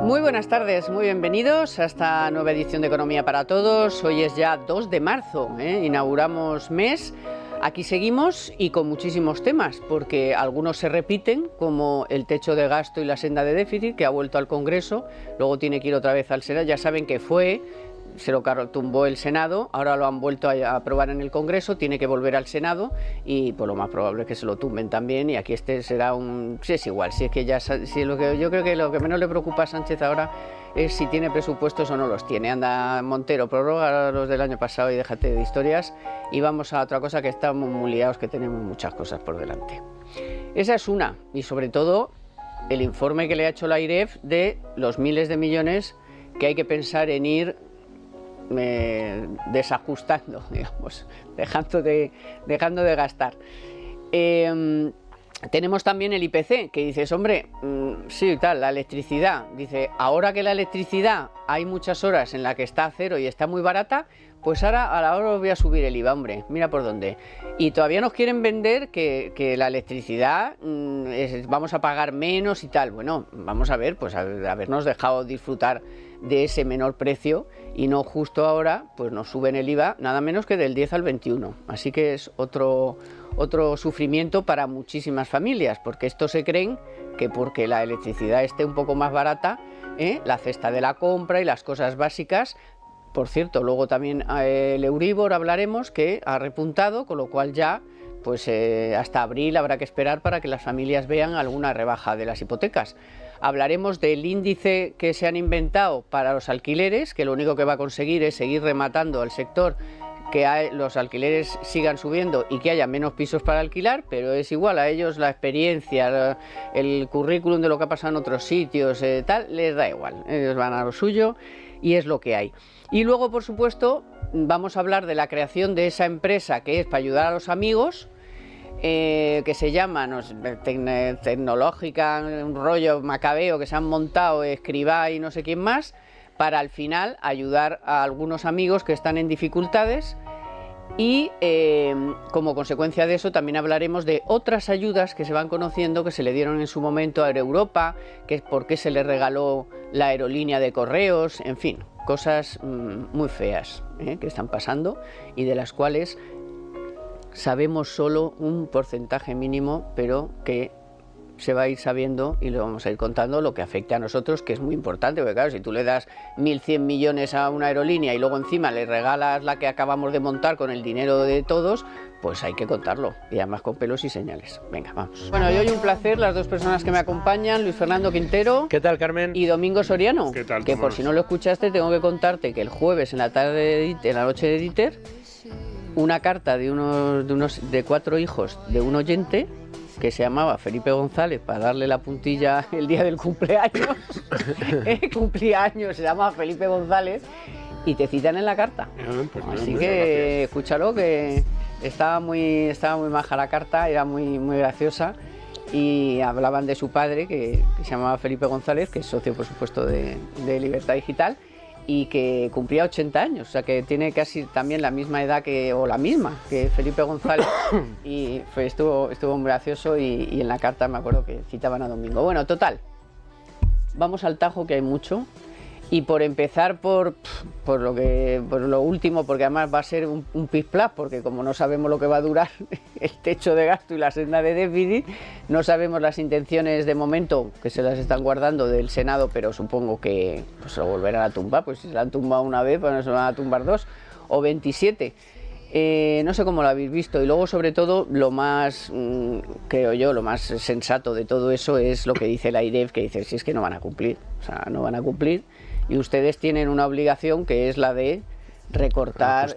Muy buenas tardes, muy bienvenidos a esta nueva edición de Economía para Todos. Hoy es ya 2 de marzo, inauguramos mes. Aquí seguimos y con muchísimos temas, porque algunos se repiten, como el techo de gasto y la senda de déficit, que ha vuelto al Congreso, luego tiene que ir otra vez al Senado. Ya saben que se lo tumbó el Senado, ahora lo han vuelto a aprobar en el Congreso, tiene que volver al Senado y pues lo más probable es que se lo tumben también, y aquí será sí, es igual, si es que ya, yo creo que lo que menos le preocupa a Sánchez ahora es si tiene presupuestos o no los tiene. Anda, Montero, prorroga los del año pasado y déjate de historias, y vamos a otra cosa, que estamos muy liados, que tenemos muchas cosas por delante. Esa es una, y sobre todo el informe que le ha hecho la AIREF de los miles de millones que hay que pensar en ir desajustando, digamos, dejando de gastar. Tenemos también el IPC, que dices, hombre, sí, tal, la electricidad. Dice, ahora que la electricidad hay muchas horas en las que está a cero y está muy barata, pues ahora a la hora os voy a subir el IVA, hombre, mira por dónde. Y todavía nos quieren vender que la electricidad vamos a pagar menos y tal. Bueno, vamos a ver, pues habernos dejado disfrutar de ese menor precio, y no justo ahora pues nos suben el IVA nada menos que del 10 al 21. Así que es otro sufrimiento para muchísimas familias, porque estos se creen que porque la electricidad esté un poco más barata, la cesta de la compra y las cosas básicas. Por cierto, luego también el Euribor hablaremos, que ha repuntado, con lo cual ya pues hasta abril habrá que esperar para que las familias vean alguna rebaja de las hipotecas. Hablaremos del índice que se han inventado para los alquileres, que lo único que va a conseguir es seguir rematando al sector, que los alquileres sigan subiendo y que haya menos pisos para alquilar, pero es igual, a ellos la experiencia, el currículum de lo que ha pasado en otros sitios, tal, les da igual, ellos van a lo suyo y es lo que hay. Y luego, por supuesto, vamos a hablar de la creación de esa empresa que es para ayudar a los amigos, que se llama Tecnológica, un rollo macabeo que se han montado Escribá y no sé quién más, para al final ayudar a algunos amigos que están en dificultades. Y como consecuencia de eso también hablaremos de otras ayudas que se van conociendo, que se le dieron en su momento a Aereuropa, que es por qué se le regaló la aerolínea de correos, en fin, cosas muy feas que están pasando y de las cuales sabemos solo un porcentaje mínimo, pero que se va a ir sabiendo y lo vamos a ir contando, lo que afecte a nosotros, que es muy importante, porque claro, si tú le das 1.100 millones a una aerolínea y luego encima le regalas la que acabamos de montar con el dinero de todos, pues hay que contarlo, y además con pelos y señales. Venga, vamos. Bueno, y hoy un placer, las dos personas que me acompañan, Luis Fernando Quintero. ¿Qué tal, Carmen? Y Domingo Soriano. ¿Qué tal? Que por si no lo escuchaste, tengo que contarte que el jueves en la tarde, en la noche de Dieter, una carta de 4 hijos de un oyente que se llamaba Felipe González, para darle la puntilla el día del cumpleaños. Cumplía años, se llama Felipe González, y te citan en la carta. Así que escúchalo, que estaba muy maja la carta, era muy graciosa, y hablaban de su padre, que se llamaba Felipe González, que es socio, por supuesto, de Libertad Digital, y que cumplía 80 años, o sea que tiene casi también la misma edad que Felipe González, y estuvo muy gracioso, y en la carta me acuerdo que citaban a Domingo. Bueno, total, vamos al tajo, que hay mucho, y por empezar por lo último, porque además va a ser un pis-plas, porque como no sabemos lo que va a durar el techo de gasto y la senda de déficit, no sabemos las intenciones de momento, que se las están guardando, del Senado, pero supongo que pues se lo volverán a tumbar, pues si se la han tumbado una vez, pues no se lo van a tumbar 2 o 27. No sé cómo lo habéis visto. Y luego, sobre todo, lo más, creo yo, lo más sensato de todo eso es lo que dice la AIREF, que dice, si es que no van a cumplir, o sea, no van a cumplir, y ustedes tienen una obligación, que es la de recortar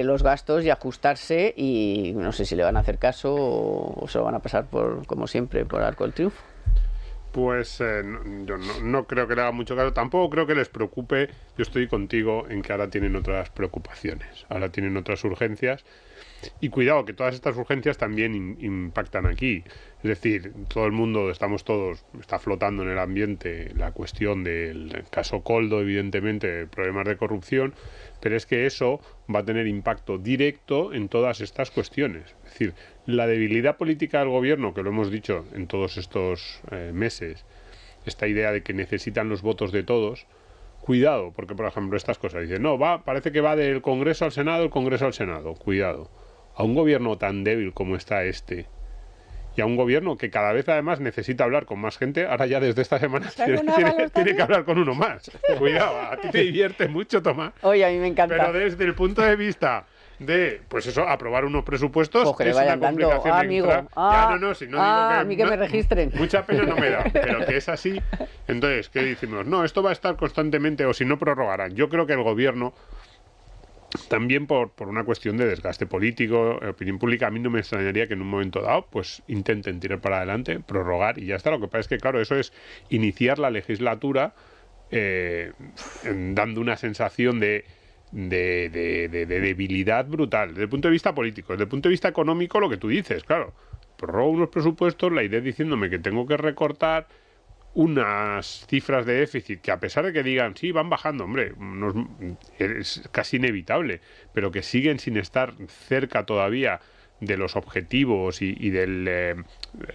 los gastos y ajustarse, y no sé si le van a hacer caso o se lo van a pasar por, como siempre, por arco del triunfo. Pues yo no creo que le haga mucho caso, tampoco creo que les preocupe. Yo estoy contigo en que ahora tienen otras preocupaciones, ahora tienen otras urgencias, y cuidado, que todas estas urgencias también impactan aquí. Es decir, todo el mundo, está flotando en el ambiente la cuestión del caso Koldo, evidentemente, problemas de corrupción, pero es que eso va a tener impacto directo en todas estas cuestiones. Es decir, la debilidad política del gobierno, que lo hemos dicho en todos estos meses, esta idea de que necesitan los votos de todos, cuidado, porque por ejemplo estas cosas, dicen, no, parece que va del Congreso al Senado, el Congreso al Senado, cuidado. A un gobierno tan débil como está y a un gobierno que cada vez además necesita hablar con más gente, ahora ya desde esta semana tiene que hablar con uno más. Cuidado, a ti te divierte mucho, Tomás. Oye, a mí me encanta. Pero desde el punto de vista de, pues eso, aprobar unos presupuestos, pues que es le una vayan dando, complicación amigo, extra. Ya, si no digo que... a mí que me registren. Mucha pena no me da, pero que es así. Entonces, ¿qué decimos? No, esto va a estar constantemente, o si no prorrogarán. Yo creo que el gobierno, también por una cuestión de desgaste político, opinión pública, a mí no me extrañaría que en un momento dado pues intenten tirar para adelante, prorrogar y ya está. Lo que pasa es que, claro, eso es iniciar la legislatura dando una sensación de debilidad brutal, desde el punto de vista político. Desde el punto de vista económico, lo que tú dices, claro, prorrogo unos presupuestos, la idea diciéndome que tengo que recortar unas cifras de déficit que, a pesar de que digan, sí, van bajando, hombre, es casi inevitable, pero que siguen sin estar cerca todavía de los objetivos y del...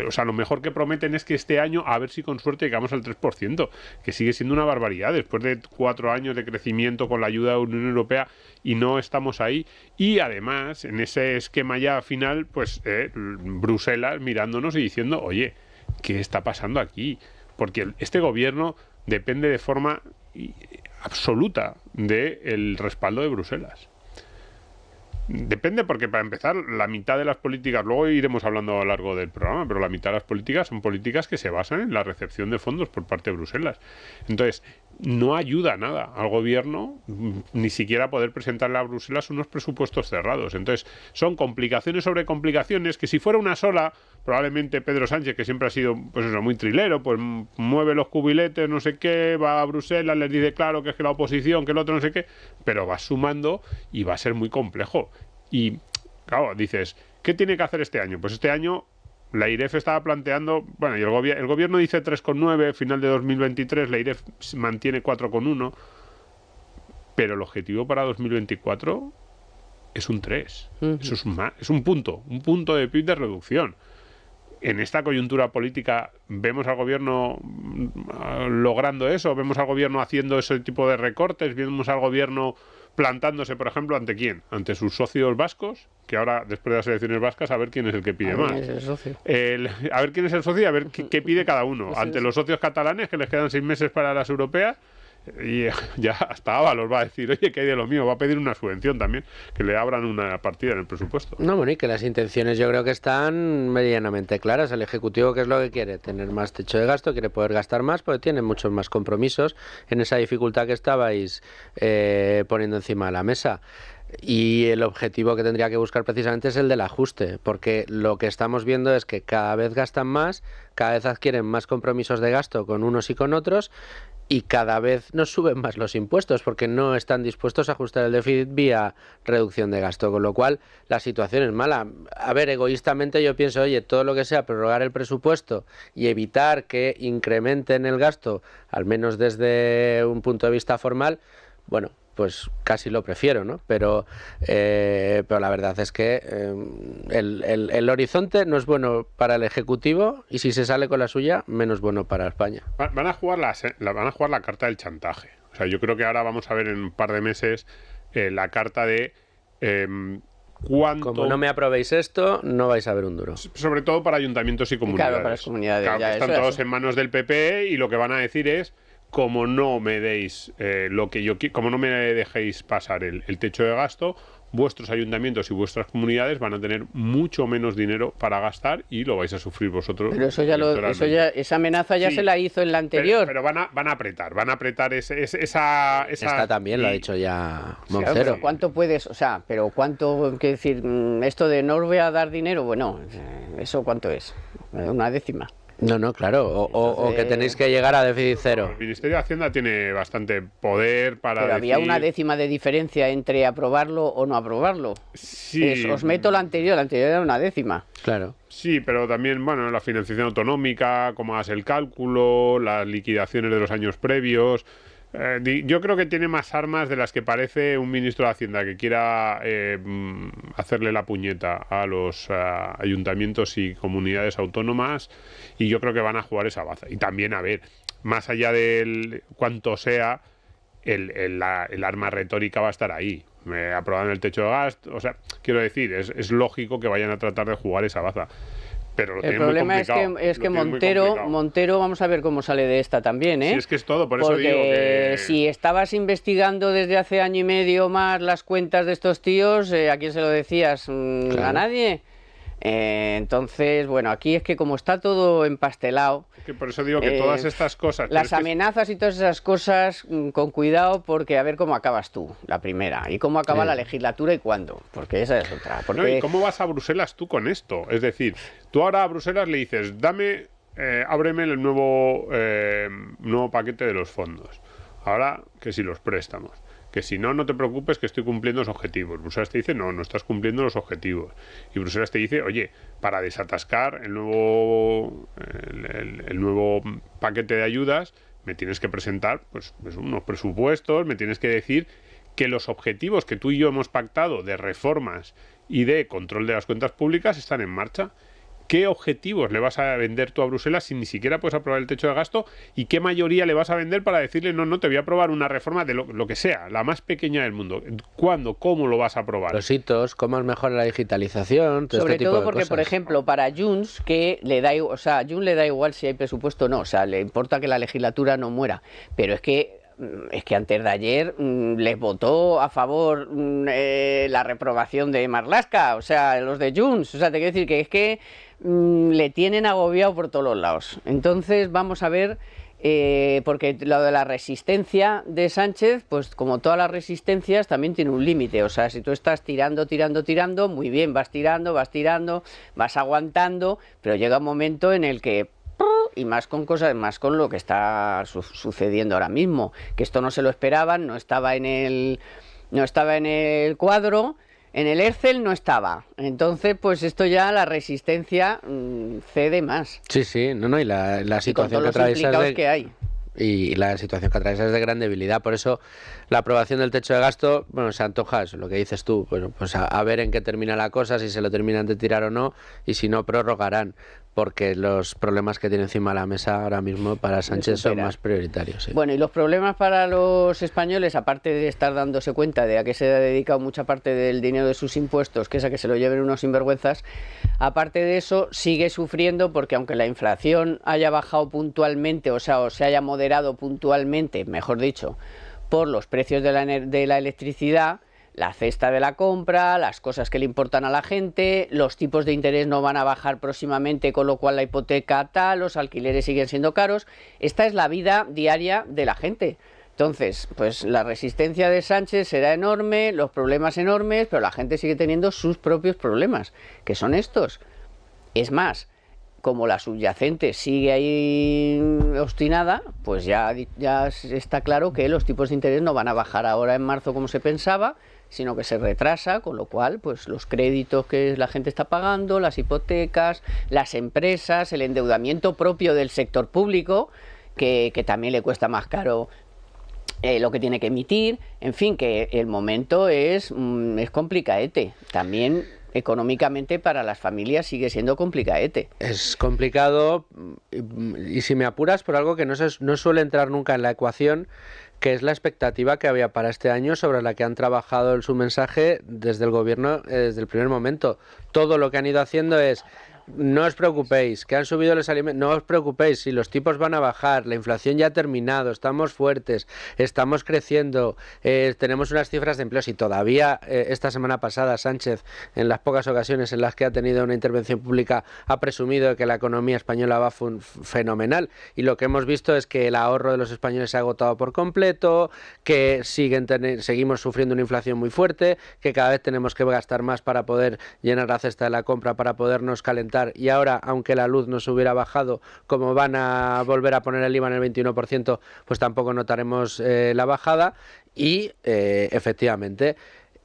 o sea, lo mejor que prometen es que este año, a ver si con suerte llegamos al 3%, que sigue siendo una barbaridad, después de 4 años de crecimiento con la ayuda de la Unión Europea, y no estamos ahí. Y además, en ese esquema ya final, pues Bruselas mirándonos y diciendo, oye, ¿qué está pasando aquí? Porque este gobierno depende de forma absoluta del respaldo de Bruselas. Depende porque, para empezar, la mitad de las políticas, luego iremos hablando a lo largo del programa, pero la mitad de las políticas son políticas que se basan en la recepción de fondos por parte de Bruselas. Entonces, no ayuda nada al gobierno ni siquiera poder presentarle a Bruselas unos presupuestos cerrados. Entonces, son complicaciones sobre complicaciones que, si fuera una sola, probablemente Pedro Sánchez, que siempre ha sido, pues eso, muy trilero, pues mueve los cubiletes, no sé qué, va a Bruselas, les dice claro que es que la oposición, que el otro no sé qué, pero va sumando y va a ser muy complejo. Y, claro, dices, ¿qué tiene que hacer este año? Pues este año la IREF estaba planteando, bueno, y el gobierno dice 3,9, final de 2023, la IREF mantiene 4,1, pero el objetivo para 2024 es un 3. Eso es un punto de PIB de reducción. En esta coyuntura política, ¿vemos al gobierno logrando eso? ¿Vemos al gobierno haciendo ese tipo de recortes? ¿Vemos al gobierno plantándose, por ejemplo, ante quién? Ante sus socios vascos, que ahora, después de las elecciones vascas, a ver quién es el que pide más. Es el socio. A ver quién es el socio y a ver qué pide cada uno. Ante los socios catalanes, que les quedan 6 meses para las europeas, y ya hasta Ábalos va a decir, oye, ¿qué hay de lo mío? Va a pedir una subvención también, que le abran una partida en el presupuesto. No, bueno, y que las intenciones yo creo que están medianamente claras. El Ejecutivo, ¿qué es lo que quiere? Tener más techo de gasto, quiere poder gastar más, porque tiene muchos más compromisos en esa dificultad que estabais poniendo encima de la mesa. Y el objetivo que tendría que buscar precisamente es el del ajuste, porque lo que estamos viendo es que cada vez gastan más, cada vez adquieren más compromisos de gasto con unos y con otros, y cada vez nos suben más los impuestos porque no están dispuestos a ajustar el déficit vía reducción de gasto, con lo cual la situación es mala. A ver, egoístamente yo pienso, oye, todo lo que sea prorrogar el presupuesto y evitar que incrementen el gasto, al menos desde un punto de vista formal, bueno, pues casi lo prefiero, ¿no? Pero la verdad es que el horizonte no es bueno para el Ejecutivo, y si se sale con la suya, menos bueno para España. Van a jugar la carta del chantaje. O sea, yo creo que ahora vamos a ver en un par de meses la carta de cuánto... Como no me aprobéis esto, no vais a ver un duro. Sobre todo para ayuntamientos y comunidades. Claro, para las comunidades. Claro, ya, que están todos en manos del PP, y lo que van a decir es, como no me deis lo que yo quiero, como no me dejéis pasar el techo de gasto, vuestros ayuntamientos y vuestras comunidades van a tener mucho menos dinero para gastar, y lo vais a sufrir vosotros. Pero esa amenaza ya sí, se la hizo en la anterior. Pero van a apretar esa... Esta también lo ha dicho ya Moncero. Claro, pero ¿cuánto puedes? O sea, pero ¿cuánto? Quiero decir, esto de no os voy a dar dinero, bueno, ¿eso cuánto es? Una décima. No, claro, o que tenéis que llegar a déficit cero. El Ministerio de Hacienda tiene bastante poder para Pero decir... había una décima de diferencia entre aprobarlo o no aprobarlo. Sí. Os meto la anterior era una décima. Claro. Sí, pero también, bueno, la financiación autonómica, cómo hagas el cálculo, las liquidaciones de los años previos... yo creo que tiene más armas de las que parece un ministro de Hacienda que quiera hacerle la puñeta a los ayuntamientos y comunidades autónomas, y yo creo que van a jugar esa baza. Y también, a ver, más allá del cuánto sea, el arma retórica va a estar ahí. Me aprobaron el techo de gasto, o sea, quiero decir, es lógico que vayan a tratar de jugar esa baza. Pero el problema es que Montero, vamos a ver cómo sale de esta también, ¿eh? Sí, es que es todo, por eso porque digo que... si estabas investigando desde hace año y medio más las cuentas de estos tíos, ¿a quién se lo decías? Claro. ¿A nadie? Entonces, bueno, aquí es que como está todo empastelado... Es que por eso digo que todas estas cosas... Las amenazas y todas esas cosas, con cuidado, porque a ver cómo acabas tú, la primera, y cómo acaba la legislatura y cuándo, porque esa es otra. Porque... No, ¿y cómo vas a Bruselas tú con esto? Es decir, tú ahora a Bruselas le dices, ábreme el nuevo paquete de los fondos. Ahora que si los préstamos. Que si no, no te preocupes que estoy cumpliendo los objetivos. Bruselas te dice, no estás cumpliendo los objetivos. Y Bruselas te dice, oye, para desatascar el nuevo paquete de ayudas, me tienes que presentar pues unos presupuestos, me tienes que decir que los objetivos que tú y yo hemos pactado de reformas y de control de las cuentas públicas están en marcha. ¿Qué objetivos le vas a vender tú a Bruselas si ni siquiera puedes aprobar el techo de gasto? ¿Y qué mayoría le vas a vender para decirle, no, te voy a aprobar una reforma de lo que sea, la más pequeña del mundo? ¿Cuándo? ¿Cómo lo vas a aprobar? Los hitos, cómo mejora la digitalización, todo sobre este tipo todo de porque, cosas. por ejemplo, para Junts, que le da, o sea, a Junts le da igual si hay presupuesto o no, o sea, le importa que la legislatura no muera, pero es que antes de ayer les votó a favor la reprobación de Marlaska, o sea, los de Junts, o sea, te quiero decir que es que le tienen agobiado por todos los lados. Entonces vamos a ver, porque lo de la resistencia de Sánchez, pues como todas las resistencias también tiene un límite, o sea, si tú estás tirando, muy bien, vas tirando, vas aguantando, pero llega un momento en el que y más con lo que está sucediendo ahora mismo, que esto no se lo esperaban, no estaba en el cuadro, en el Excel no estaba. Entonces, pues esto ya la resistencia cede más. Sí, no, y la situación que atraviesa que hay. Y la situación que atraviesa es de gran debilidad. Por eso la aprobación del techo de gasto, bueno, se antoja eso, lo que dices tú, bueno, pues a ver en qué termina la cosa, si se lo terminan de tirar o no, y si no, prorrogarán, porque los problemas que tiene encima de la mesa ahora mismo para Sánchez son más prioritarios. Sí. Bueno, y los problemas para los españoles, aparte de estar dándose cuenta de a qué se ha dedicado mucha parte del dinero de sus impuestos, que es a que se lo lleven unos sinvergüenzas, aparte de eso, sigue sufriendo porque aunque la inflación haya bajado puntualmente, o sea, o se haya moderado puntualmente, mejor dicho, por los precios de la electricidad, la cesta de la compra, las cosas que le importan a la gente, los tipos de interés no van a bajar próximamente, con lo cual la hipoteca tal, los alquileres siguen siendo caros. Esta es la vida diaria de la gente. Entonces, pues la resistencia de Sánchez será enorme, los problemas enormes, pero la gente sigue teniendo sus propios problemas, que son estos. Es más, como la subyacente sigue ahí obstinada, pues ya está claro que los tipos de interés no van a bajar ahora en marzo como se pensaba, sino que se retrasa, con lo cual pues los créditos que la gente está pagando, las hipotecas, las empresas, el endeudamiento propio del sector público, que también le cuesta más caro lo que tiene que emitir, en fin, que el momento es complicaete. También económicamente para las familias sigue siendo complicaete. Es complicado y si me apuras por algo que no suele entrar nunca en la ecuación, que es la expectativa que había para este año sobre la que han trabajado su mensaje desde el gobierno desde el primer momento. Todo lo que han ido haciendo es: no os preocupéis, que han subido los alimentos, no os preocupéis, si los tipos van a bajar, la inflación ya ha terminado, estamos fuertes, estamos creciendo, tenemos unas cifras de empleos, y todavía esta semana pasada Sánchez, en las pocas ocasiones en las que ha tenido una intervención pública, ha presumido que la economía española va fenomenal, y lo que hemos visto es que el ahorro de los españoles se ha agotado por completo, que seguimos sufriendo una inflación muy fuerte, que cada vez tenemos que gastar más para poder llenar la cesta de la compra, para podernos calentar, y ahora, aunque la luz no se hubiera bajado, como van a volver a poner el IVA en el 21%, pues tampoco notaremos la bajada. Y efectivamente,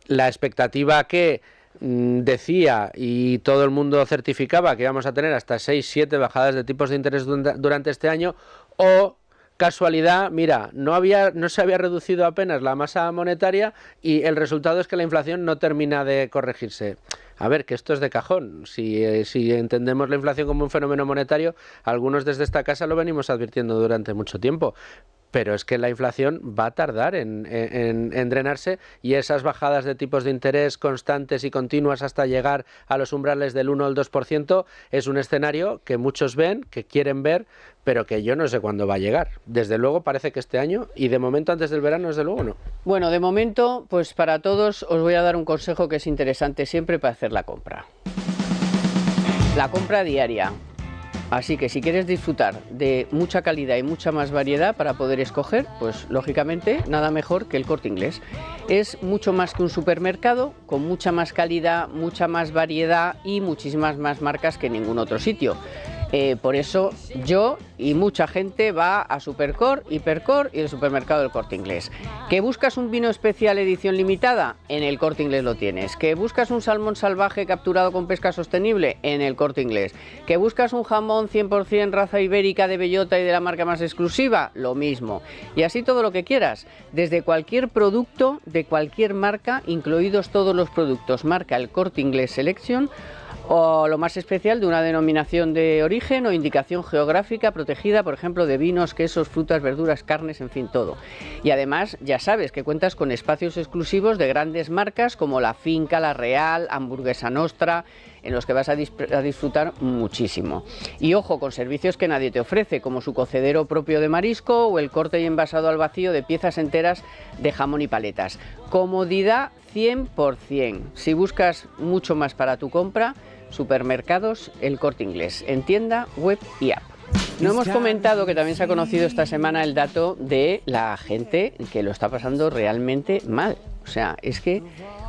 la expectativa que decía y todo el mundo certificaba que íbamos a tener hasta 6-7 bajadas de tipos de interés durante este año, o casualidad, mira, no se había reducido apenas la masa monetaria y el resultado es que la inflación no termina de corregirse. A ver, que esto es de cajón. Si entendemos la inflación como un fenómeno monetario, algunos desde esta casa lo venimos advirtiendo durante mucho tiempo. Pero es que la inflación va a tardar en drenarse, y esas bajadas de tipos de interés constantes y continuas hasta llegar a los umbrales del 1 o el 2% es un escenario que muchos ven, que quieren ver, pero que yo no sé cuándo va a llegar. Desde luego parece que este año, y de momento antes del verano, desde luego no. Bueno, de momento, pues para todos os voy a dar un consejo que es interesante siempre para hacer la compra. La compra diaria. Así que si quieres disfrutar de mucha calidad y mucha más variedad para poder escoger, pues lógicamente nada mejor que el Corte Inglés. Es mucho más que un supermercado, con mucha más calidad, mucha más variedad y muchísimas más marcas que en ningún otro sitio. Por eso yo y mucha gente va a Supercor, Hipercor y el supermercado del Corte Inglés. ¿Que buscas un vino especial edición limitada? En el Corte Inglés lo tienes. ¿Que buscas un salmón salvaje capturado con pesca sostenible? En el Corte Inglés. ¿Que buscas un jamón 100% raza ibérica de bellota y de la marca más exclusiva? Lo mismo. Y así todo lo que quieras. Desde cualquier producto, de cualquier marca, incluidos todos los productos marca el Corte Inglés Selection, o lo más especial de una denominación de origen o indicación geográfica protegida, por ejemplo, de vinos, quesos, frutas, verduras, carnes, en fin, todo. Y además, ya sabes que cuentas con espacios exclusivos de grandes marcas como La Finca, La Real, Hamburguesa Nostra, en los que vas a disfrutar muchísimo. Y ojo, con servicios que nadie te ofrece, como su cocedero propio de marisco o el corte y envasado al vacío de piezas enteras de jamón y paletas. Comodidad 100%. Si buscas mucho más para tu compra, supermercados El Corte Inglés, en tienda, web y app. No hemos comentado que también se ha conocido esta semana el dato de la gente que lo está pasando realmente mal. O sea, es que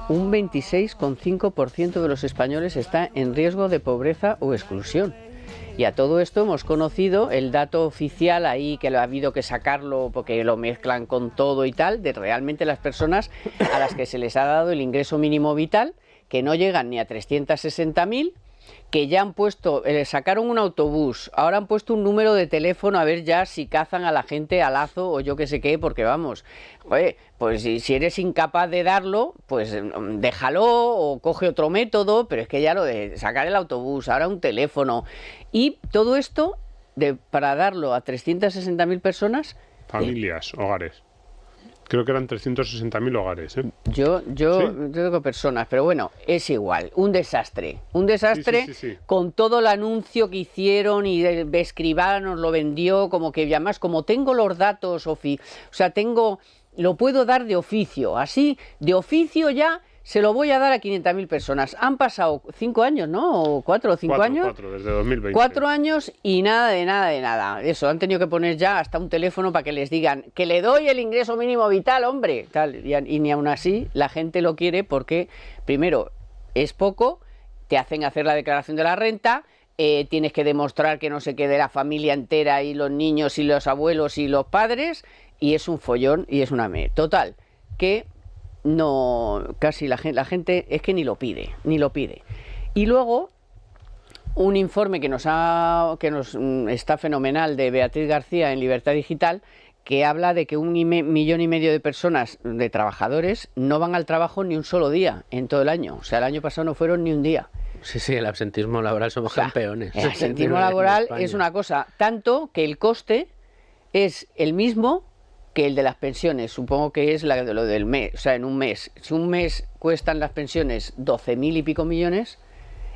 un 26,5% de los españoles está en riesgo de pobreza o exclusión. Y a todo esto hemos conocido el dato oficial ahí, que ha habido que sacarlo porque lo mezclan con todo y tal, de realmente las personas a las que se les ha dado el ingreso mínimo vital, que no llegan ni a 360.000, que ya han puesto, sacaron un autobús, ahora han puesto un número de teléfono a ver ya si cazan a la gente a lazo o yo qué sé qué, porque vamos, oye, pues si eres incapaz de darlo, pues déjalo o coge otro método, pero es que ya lo de sacar el autobús, ahora un teléfono, y todo esto para darlo a 360.000 personas. Familias, hogares. Creo que eran 360.000 hogares, ¿eh? Yo digo personas, pero bueno, es igual. Un desastre. Un desastre sí. Con todo el anuncio que hicieron y Escribá nos lo vendió, como que además, como tengo los datos, lo puedo dar de oficio. Así, de oficio ya se lo voy a dar a 500.000 personas. Han pasado 5 años, ¿no? ¿O 4 o 5 años? 4, desde 2020. 4 años y nada de nada. Eso, han tenido que poner ya hasta un teléfono para que les digan que le doy el ingreso mínimo vital, hombre. Tal, y ni aún así la gente lo quiere porque, primero, es poco, te hacen hacer la declaración de la renta, tienes que demostrar que no se quede la familia entera y los niños y los abuelos y los padres, y es un follón y es una Total, que no, casi la gente es que ni lo pide. Y luego un informe que nos está fenomenal, de Beatriz García en Libertad Digital, que habla de que 1,5 millones de personas, de trabajadores, no van al trabajo ni un solo día en todo el año. O sea, el año pasado no fueron ni un día. Sí, el absentismo laboral somos campeones. El absentismo laboral es una cosa, tanto que el coste es el mismo que el de las pensiones. Supongo que es lo del mes. O sea, en un mes, si un mes cuestan las pensiones 12.000 y pico millones,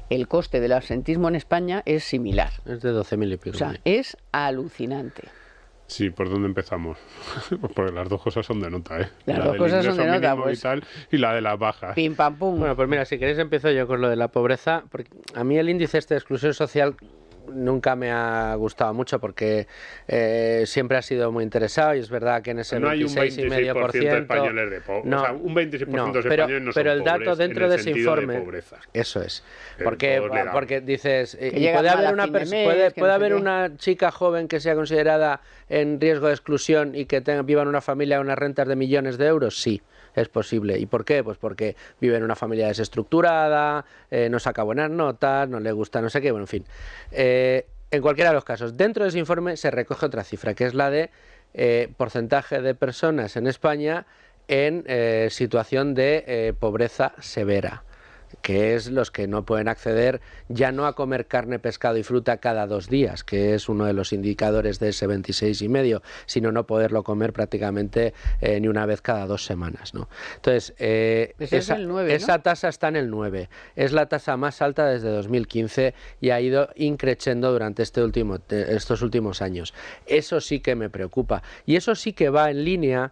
el coste del absentismo en España es similar. Es de 12.000 y pico. O sea, es alucinante. Sí, ¿por dónde empezamos? Porque las dos cosas son de nota, ¿eh? Las la dos del cosas son ingreso de nota, mínimo pues. vital y la de las bajas. Pim, pam, pum. Bueno, pues mira, si queréis empiezo yo con lo de la pobreza, porque a mí el índice de exclusión social nunca me ha gustado mucho porque siempre ha sido muy interesado, y es verdad que en ese no hay un 26% de españoles de pobreza. No, o sea, un 26% de españoles no pero son el dato pobres dentro en de el ese sentido informe, de pobreza. eso es, Pero porque dices, y llegan puede haber mal a fin de mes, puede que no sé haber qué. una chica joven que sea considerada en riesgo de exclusión y que viva en una familia con unas rentas de millones de euros, sí. Es posible. ¿Y por qué? Pues porque vive en una familia desestructurada, no saca buenas notas, no le gusta no sé qué, bueno, en fin. En cualquiera de los casos, dentro de ese informe se recoge otra cifra, que es la de porcentaje de personas en España en situación de pobreza severa, que es los que no pueden acceder ya no a comer carne, pescado y fruta cada 2 días, que es uno de los indicadores de ese 26,5, sino no poderlo comer prácticamente ni una vez cada 2 semanas, ¿no? Entonces, esa, el 9, ¿no? esa tasa está en el 9, es la tasa más alta desde 2015 y ha ido increciendo durante estos últimos años. Eso sí que me preocupa y eso sí que va en línea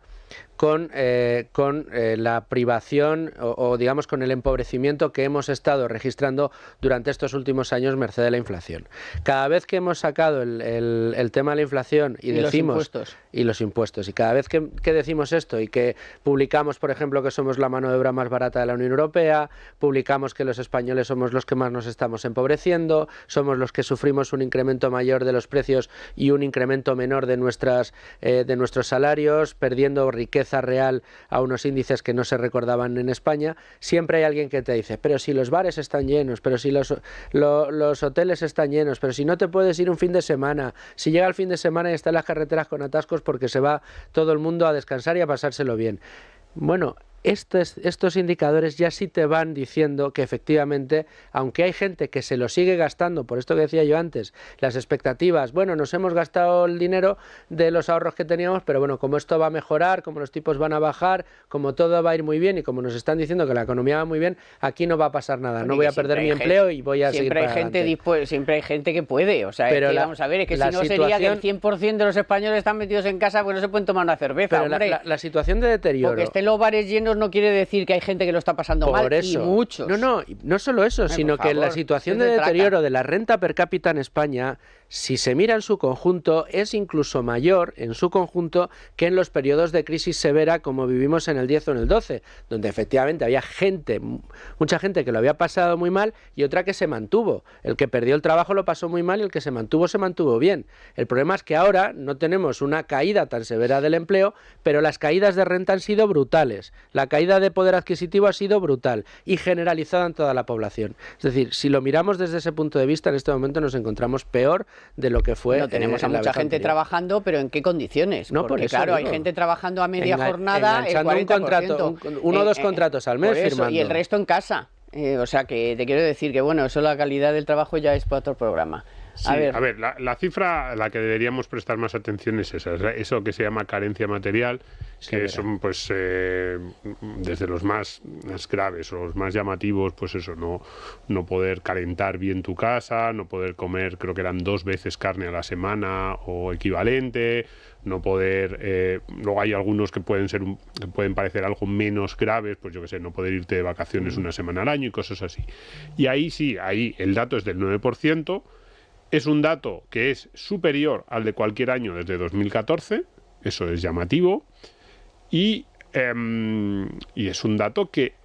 con la privación o digamos con el empobrecimiento que hemos estado registrando durante estos últimos años merced de la inflación. Cada vez que hemos sacado el tema de la inflación y decimos los impuestos y cada vez que decimos esto y que publicamos, por ejemplo, que somos la mano de obra más barata de la Unión Europea, publicamos que los españoles somos los que más nos estamos empobreciendo, somos los que sufrimos un incremento mayor de los precios y un incremento menor de nuestros salarios, perdiendo riqueza real a unos índices que no se recordaban en España, siempre hay alguien que te dice, pero si los bares están llenos, pero si los hoteles están llenos, pero si no te puedes ir un fin de semana, si llega el fin de semana y están las carreteras con atascos porque se va todo el mundo a descansar y a pasárselo bien. Bueno, estos indicadores ya sí te van diciendo que efectivamente, aunque hay gente que se lo sigue gastando, por esto que decía yo antes, las expectativas, bueno, nos hemos gastado el dinero de los ahorros que teníamos, pero bueno, como esto va a mejorar, como los tipos van a bajar, como todo va a ir muy bien y como nos están diciendo que la economía va muy bien, aquí no va a pasar nada, no voy a perder mi empleo y voy a seguir para adelante. Siempre hay gente que puede, o sea, pero es que, vamos a ver, es que si no sería que el 100% de los españoles están metidos en casa, pues no se pueden tomar una cerveza, pero hombre. La situación de deterioro... Porque estén los bares llenos no quiere decir que hay gente que lo está pasando mal, y muchos. No solo eso, sino que la situación de deterioro de la renta per cápita en España, si se mira en su conjunto, es incluso mayor en su conjunto que en los periodos de crisis severa como vivimos en el 10 o en el 12, donde efectivamente había mucha gente que lo había pasado muy mal y otra que se mantuvo. El que perdió el trabajo lo pasó muy mal y el que se mantuvo bien. El problema es que ahora no tenemos una caída tan severa del empleo, pero las caídas de renta han sido brutales. La caída de poder adquisitivo ha sido brutal y generalizada en toda la población. Es decir, si lo miramos desde ese punto de vista, en este momento nos encontramos peor de lo que fue. No tenemos a mucha gente trabajando, pero ¿en qué condiciones? No, porque por eso claro, digo, hay gente trabajando a media jornada, enganchando el 40%, un contrato, uno o dos contratos al mes firmando. Y el resto en casa. O sea, que te quiero decir que, bueno, eso la calidad del trabajo ya es para otro programa. Sí, a ver, la cifra a la que deberíamos prestar más atención es esa, eso que se llama carencia material, que son pues desde los más graves o los más llamativos, pues eso, no poder calentar bien tu casa, no poder comer, creo que eran 2 veces carne a la semana o equivalente, no poder, luego hay algunos que pueden parecer algo menos graves, pues yo que sé, no poder irte de vacaciones una semana al año y cosas así. Y ahí sí, ahí el dato es del 9%. Es un dato que es superior al de cualquier año desde 2014, eso es llamativo, y es un dato que,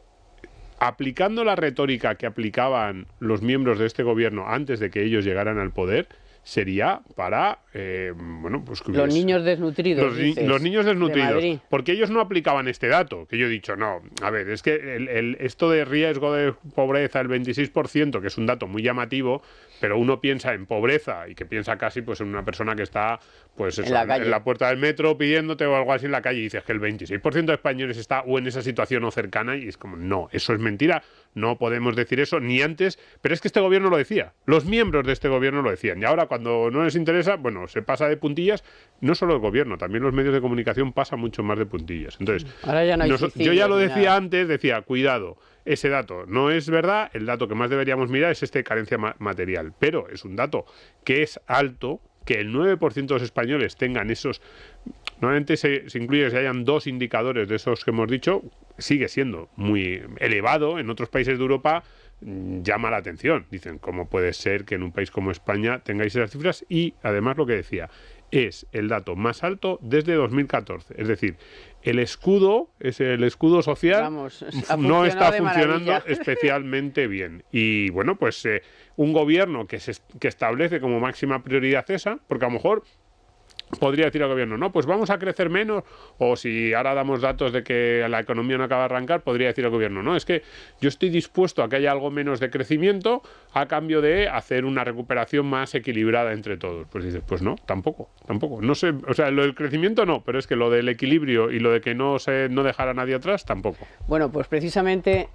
aplicando la retórica que aplicaban los miembros de este gobierno antes de que ellos llegaran al poder, sería para, pues que los niños desnutridos. Los niños desnutridos. Porque ellos no aplicaban este dato, que yo he dicho, no, a ver, es que esto de riesgo de pobreza, el 26%, que es un dato muy llamativo, pero uno piensa en pobreza y que piensa casi pues en una persona que está pues eso, en la puerta del metro pidiéndote o algo así en la calle y dices que el 26% de españoles está o en esa situación o cercana y es como, no, eso es mentira, no podemos decir eso ni antes, pero es que este gobierno lo decía, los miembros de este gobierno lo decían y ahora cuando no les interesa, bueno, se pasa de puntillas, no solo el gobierno, también los medios de comunicación pasan mucho más de puntillas. Entonces, ahora ya no hay yo ya lo decía antes, decía, cuidado, ese dato no es verdad, el dato que más deberíamos mirar es este de carencia material, pero es un dato que es alto, que el 9% de los españoles tengan esos, normalmente se incluye que hayan 2 indicadores de esos que hemos dicho, sigue siendo muy elevado, en otros países de Europa llama la atención, dicen, ¿cómo puede ser que en un país como España tengáis esas cifras? Y además lo que decía, es el dato más alto desde 2014, es decir, el escudo social, no está funcionando especialmente bien. Y bueno, pues un gobierno que establece como máxima prioridad esa, porque a lo mejor podría decir al gobierno, no, pues vamos a crecer menos, o si ahora damos datos de que la economía no acaba de arrancar, podría decir al gobierno, no, es que yo estoy dispuesto a que haya algo menos de crecimiento a cambio de hacer una recuperación más equilibrada entre todos. Pues dices, pues no, tampoco. No sé, o sea, lo del crecimiento no, pero es que lo del equilibrio y lo de que no dejar a nadie atrás, tampoco. Bueno, pues precisamente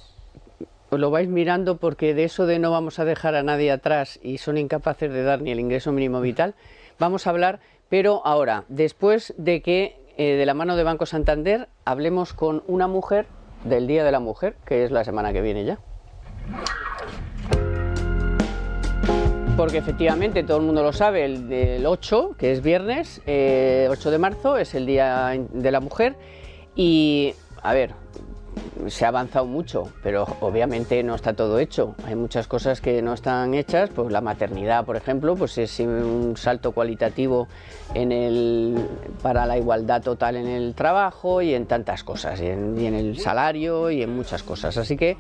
os lo vais mirando, porque de eso de no vamos a dejar a nadie atrás y son incapaces de dar ni el ingreso mínimo vital, vamos a hablar. Pero ahora, después de que de la mano de Banco Santander hablemos con una mujer del Día de la Mujer, que es la semana que viene ya. Porque efectivamente todo el mundo lo sabe, el 8, que es viernes, 8 de marzo, es el Día de la Mujer. Y, a ver, se ha avanzado mucho, pero obviamente no está todo hecho. Hay muchas cosas que no están hechas, pues la maternidad, por ejemplo, pues es un salto cualitativo para la igualdad total en el trabajo y en tantas cosas, y en el salario y en muchas cosas. Así que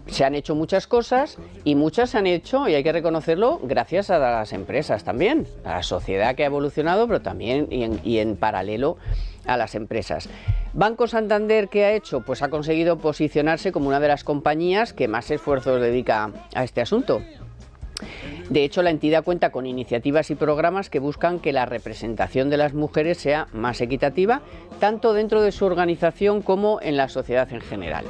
se han hecho muchas cosas, y muchas se han hecho, y hay que reconocerlo, gracias a las empresas también, a la sociedad que ha evolucionado, pero también y en paralelo a las empresas. Banco Santander, ¿qué ha hecho? Pues ha conseguido posicionarse como una de las compañías que más esfuerzos dedica a este asunto. De hecho, la entidad cuenta con iniciativas y programas que buscan que la representación de las mujeres sea más equitativa, tanto dentro de su organización como en la sociedad en general.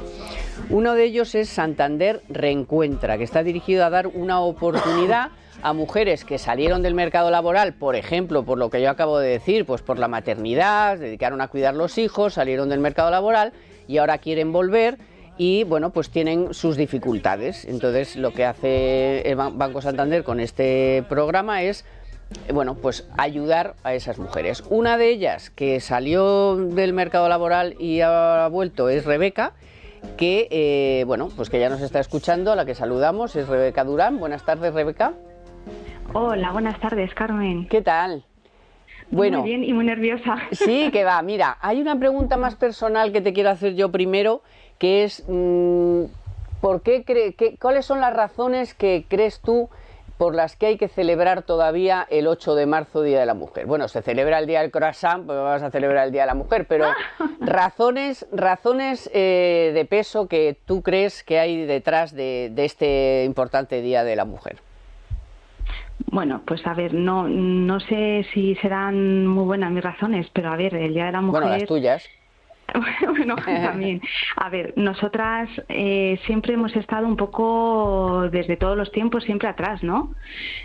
Uno de ellos es Santander Reencuentra, que está dirigido a dar una oportunidad a mujeres que salieron del mercado laboral, por ejemplo, por lo que yo acabo de decir, pues por la maternidad, se dedicaron a cuidar los hijos, salieron del mercado laboral y ahora quieren volver. Y bueno, pues tienen sus dificultades. Entonces lo que hace el Banco Santander con este programa es, bueno, pues ayudar a esas mujeres. Una de ellas que salió del mercado laboral y ha vuelto es Rebeca, que bueno, pues que ya nos está escuchando, a la que saludamos, es Rebeca Durán. Buenas tardes, Rebeca. Hola, buenas tardes, Carmen. ¿Qué tal? Bueno, muy bien y muy nerviosa. Sí, que va. Mira, hay una pregunta más personal que te quiero hacer yo primero, que es ¿cuáles son las razones que crees tú por las que hay que celebrar todavía el 8 de marzo, Día de la Mujer? Bueno, se celebra el Día del Croissant, pues vamos a celebrar el Día de la Mujer, pero razones de peso que tú crees que hay detrás de este importante Día de la Mujer. Bueno, pues a ver, no sé si serán muy buenas mis razones, pero a ver, el Día de la Mujer... Bueno, las tuyas. Bueno, también. A ver, nosotras siempre hemos estado un poco, desde todos los tiempos, siempre atrás, ¿no?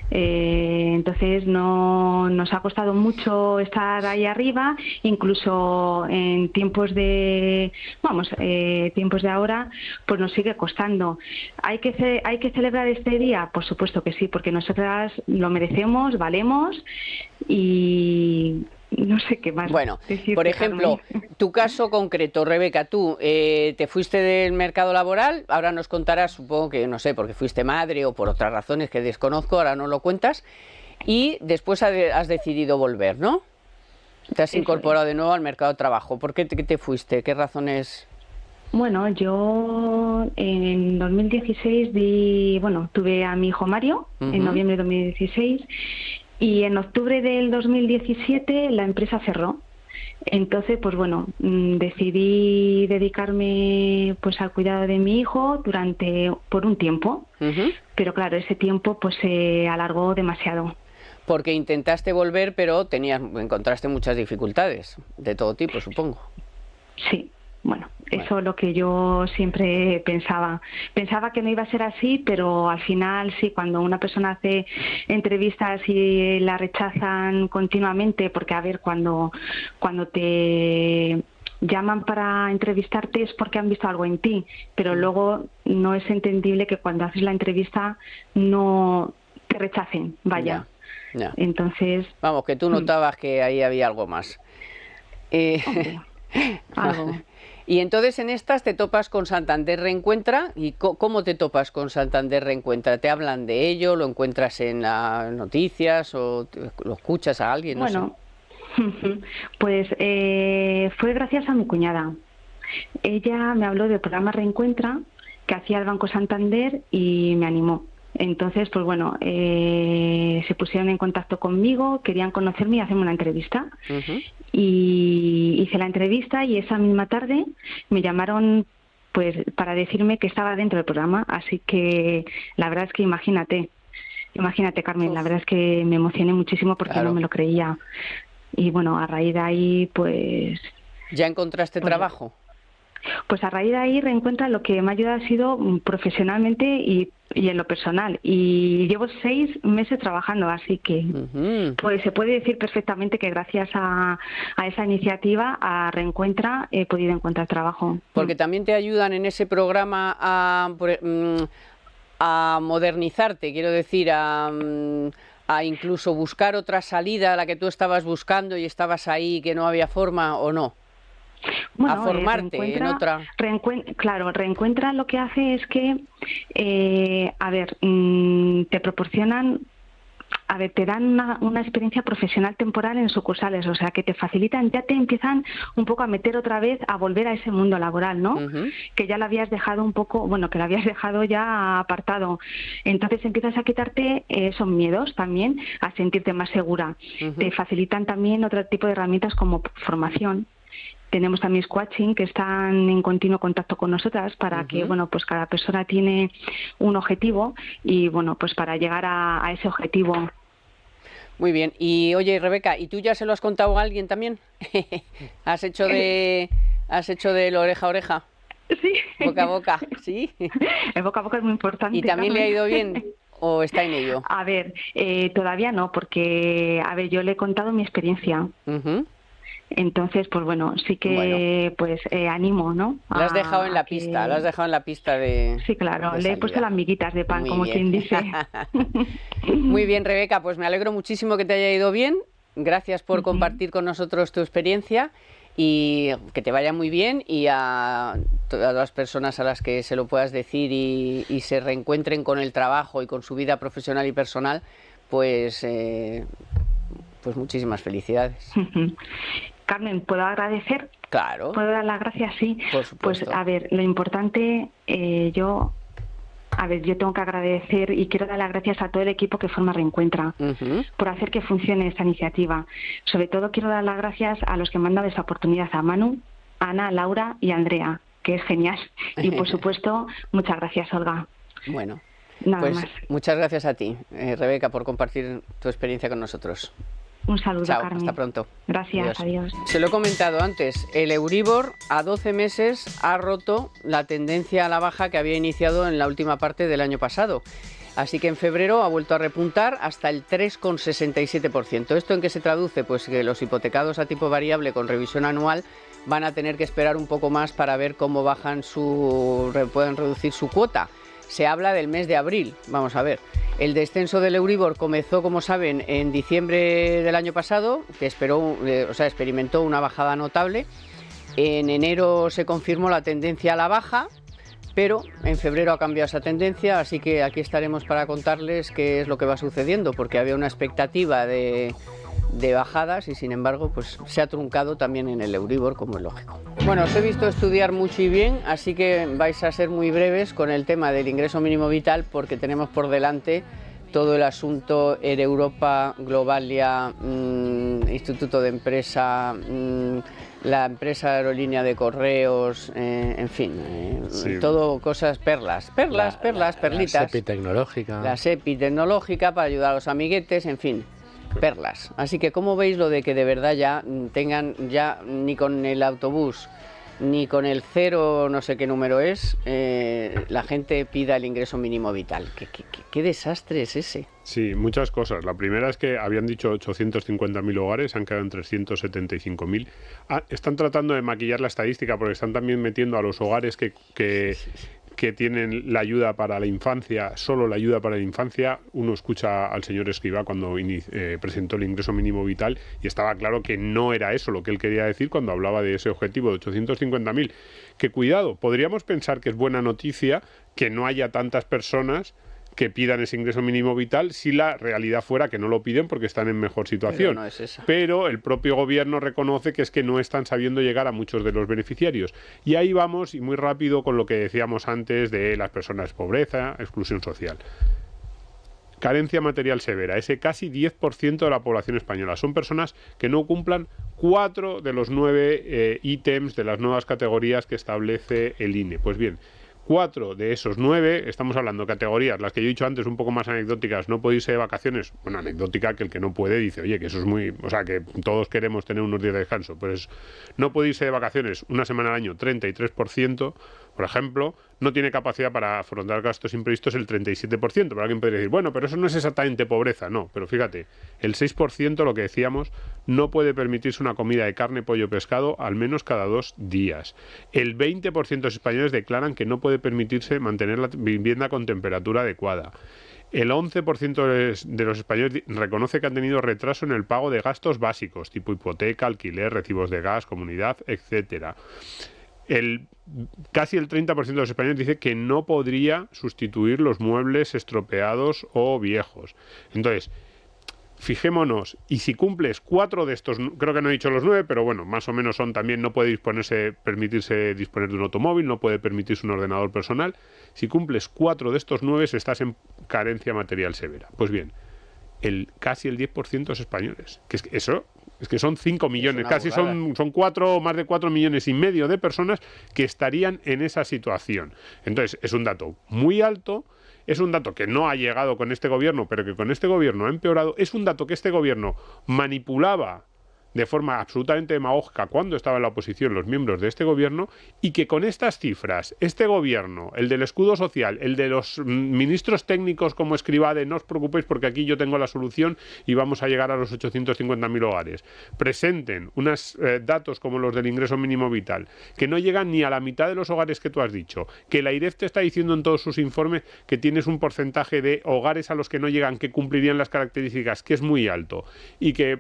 Entonces nos ha costado mucho estar ahí arriba, incluso en tiempos de ahora, pues nos sigue costando. ¿Hay que celebrar este día? Por supuesto que sí, porque nosotras lo merecemos, valemos y... No sé qué más. Bueno, por ejemplo, tu caso concreto, Rebeca, tú te fuiste del mercado laboral, ahora nos contarás, supongo que, no sé, porque fuiste madre o por otras razones que desconozco, ahora no lo cuentas, y después has decidido volver, ¿no? Te has incorporado de nuevo al mercado de trabajo. ¿Por qué te fuiste? ¿Qué razones...? Bueno, yo en 2016 tuve a mi hijo Mario, en noviembre de 2016, y en octubre del 2017 la empresa cerró. Entonces, pues bueno, decidí dedicarme pues al cuidado de mi hijo por un tiempo, pero claro, ese tiempo pues se alargó demasiado. Porque intentaste volver, pero encontraste muchas dificultades, de todo tipo, supongo. Sí. Bueno, eso es lo que yo siempre pensaba. Pensaba que no iba a ser así, pero al final sí, cuando una persona hace entrevistas y la rechazan continuamente, porque a ver, cuando te llaman para entrevistarte es porque han visto algo en ti, pero luego no es entendible que cuando haces la entrevista no te rechacen, vaya. Ya. Entonces... Vamos, que tú notabas que ahí había algo más. Algo. Y entonces en estas te topas con Santander Reencuentra. ¿Y cómo te topas con Santander Reencuentra? ¿Te hablan de ello? ¿Lo encuentras en las noticias o lo escuchas a alguien? No sé. Pues fue gracias a mi cuñada. Ella me habló del programa Reencuentra que hacía el Banco Santander y me animó. Entonces, pues bueno, se pusieron en contacto conmigo, querían conocerme y hacerme una entrevista. Y hice la entrevista y esa misma tarde me llamaron pues para decirme que estaba dentro del programa. Así que la verdad es que imagínate Carmen, la verdad es que me emocioné muchísimo porque no me lo creía. Y bueno, a raíz de ahí pues... ¿Ya encontraste trabajo? Pues a raíz de ahí Reencuentra lo que me ha ayudado ha sido profesionalmente y en lo personal. Y llevo 6 meses trabajando, así que pues se puede decir perfectamente que gracias a esa iniciativa, a Reencuentra, he podido encontrar trabajo. Porque también te ayudan en ese programa a modernizarte, quiero decir, a incluso buscar otra salida a la que tú estabas buscando y estabas ahí que no había forma, ¿o no? Bueno, a formarte en otra... Claro, Reencuentra lo que hace es que, te proporcionan... te dan una experiencia profesional temporal en sucursales, o sea, que te facilitan, ya te empiezan un poco a meter otra vez, a volver a ese mundo laboral, ¿no? Que ya lo habías dejado un poco, bueno, que lo habías dejado ya apartado. Entonces empiezas a quitarte esos miedos también, a sentirte más segura. Te facilitan también otro tipo de herramientas como formación. Tenemos también coaching que están en continuo contacto con nosotras para que, bueno, pues cada persona tiene un objetivo y, bueno, pues para llegar a ese objetivo. Muy bien. Y oye, Rebeca, ¿y tú ya se lo has contado a alguien también? ¿Has hecho de oreja a oreja? Sí. Boca a boca, ¿sí? El boca a boca es muy importante. ¿Y también le ha ido bien? ¿O está en ello? A ver, todavía no, porque, yo le he contado mi experiencia. Entonces, pues bueno, sí que pues animo, ¿no? La has dejado en la pista, la has dejado en la pista de... Sí, claro, le he puesto las miguitas de pan, como quien dice. Muy bien, Rebeca, pues me alegro muchísimo que te haya ido bien. Gracias por compartir con nosotros tu experiencia y que te vaya muy bien, y a todas las personas a las que se lo puedas decir y se reencuentren con el trabajo y con su vida profesional y personal, pues muchísimas felicidades. Carmen, ¿puedo agradecer? Claro. ¿Puedo dar las gracias? Sí. Por supuesto. Pues a ver, lo importante, yo tengo que agradecer y quiero dar las gracias a todo el equipo que forma Reencuentra por hacer que funcione esta iniciativa. Sobre todo quiero dar las gracias a los que me han dado esa oportunidad, a Manu, Ana, Laura y Andrea, que es genial. Y por supuesto, muchas gracias, Olga. Bueno, nada pues más. Muchas gracias a ti, Rebeca, por compartir tu experiencia con nosotros. Un saludo, Chao, Carmen. hasta pronto. Gracias, adiós. Se lo he comentado antes, el Euribor a 12 meses ha roto la tendencia a la baja que había iniciado en la última parte del año pasado. Así que en febrero ha vuelto a repuntar hasta el 3,67%. ¿Esto en qué se traduce? Pues que los hipotecados a tipo variable con revisión anual van a tener que esperar un poco más para ver cómo pueden reducir su cuota. Se habla del mes de abril, vamos a ver. El descenso del Euribor comenzó, como saben, en diciembre del año pasado, que experimentó una bajada notable. En enero se confirmó la tendencia a la baja, pero en febrero ha cambiado esa tendencia, así que aquí estaremos para contarles qué es lo que va sucediendo, porque había una expectativa de bajadas y sin embargo pues se ha truncado también en el Euribor, como es lógico. Bueno, os he visto estudiar mucho y bien, así que vais a ser muy breves con el tema del ingreso mínimo vital, porque tenemos por delante todo el asunto Europa, Globalia, Instituto de Empresa, la empresa aerolínea de correos, en fin, todo cosas, perlitas. La SEPI tecnológica. La SEPI tecnológica para ayudar a los amiguetes, en fin. Perlas. Así que, ¿cómo veis lo de que de verdad ya tengan, ya ni con el autobús, ni con el 0, no sé qué número es, la gente pida el ingreso mínimo vital? ¿Qué desastre es ese? Sí, muchas cosas. La primera es que habían dicho 850.000 hogares, han quedado en 375.000. Están tratando de maquillar la estadística porque están también metiendo a los hogares que tienen la ayuda para la infancia, solo la ayuda para la infancia. Uno escucha al señor Escrivá cuando presentó el ingreso mínimo vital y estaba claro que no era eso lo que él quería decir cuando hablaba de ese objetivo de 850.000. Que cuidado, podríamos pensar que es buena noticia que no haya tantas personas que pidan ese ingreso mínimo vital si la realidad fuera que no lo piden porque están en mejor situación. Pero no es esa. Pero el propio gobierno reconoce que es que no están sabiendo llegar a muchos de los beneficiarios. Y ahí vamos, y muy rápido, con lo que decíamos antes de las personas pobreza, exclusión social. carencia material severa, ese casi 10% de la población española. Son personas que no cumplan 4 de los 9 ítems de las nuevas categorías que establece el INE. Pues bien, 4 de esos 9, estamos hablando de categorías, las que yo he dicho antes, un poco más anecdóticas, no puede irse de vacaciones. Bueno, anecdótica que el que no puede dice, oye, que eso es muy... O sea, que todos queremos tener unos días de descanso. Pues no puede irse de vacaciones una semana al año, 33%, por ejemplo, no tiene capacidad para afrontar gastos imprevistos el 37%. Pero alguien podría decir, bueno, pero eso no es exactamente pobreza. No, pero fíjate, el 6%, lo que decíamos, no puede permitirse una comida de carne, pollo, pescado al menos cada 2 días. El 20% de los españoles declaran que no puede permitirse mantener la vivienda con temperatura adecuada. El 11% de los españoles reconoce que han tenido retraso en el pago de gastos básicos, tipo hipoteca, alquiler, recibos de gas, comunidad, etcétera. Casi el 30% de los españoles dice que no podría sustituir los muebles estropeados o viejos. Entonces, fijémonos, y si cumples 4 de estos, creo que no he dicho los 9, pero bueno, más o menos son también, no puede permitirse disponer de un automóvil, no puede permitirse un ordenador personal. Si cumples 4 de estos 9, estás en carencia material severa. Pues bien, casi el 10% de los españoles, que eso... Es que son 5 millones, casi son 4, más de 4 millones y medio de personas que estarían en esa situación. Entonces, es un dato muy alto, es un dato que no ha llegado con este gobierno, pero que con este gobierno ha empeorado, es un dato que este gobierno manipulaba de forma absolutamente demagógica cuando estaba en la oposición los miembros de este gobierno, y que con estas cifras, este gobierno, el del escudo social, el de los ministros técnicos como Escrivá de no os preocupéis porque aquí yo tengo la solución y vamos a llegar a los 850.000 hogares, presenten unos datos como los del ingreso mínimo vital, que no llegan ni a la mitad de los hogares que tú has dicho, que la AIREF te está diciendo en todos sus informes que tienes un porcentaje de hogares a los que no llegan, que cumplirían las características, que es muy alto, y que,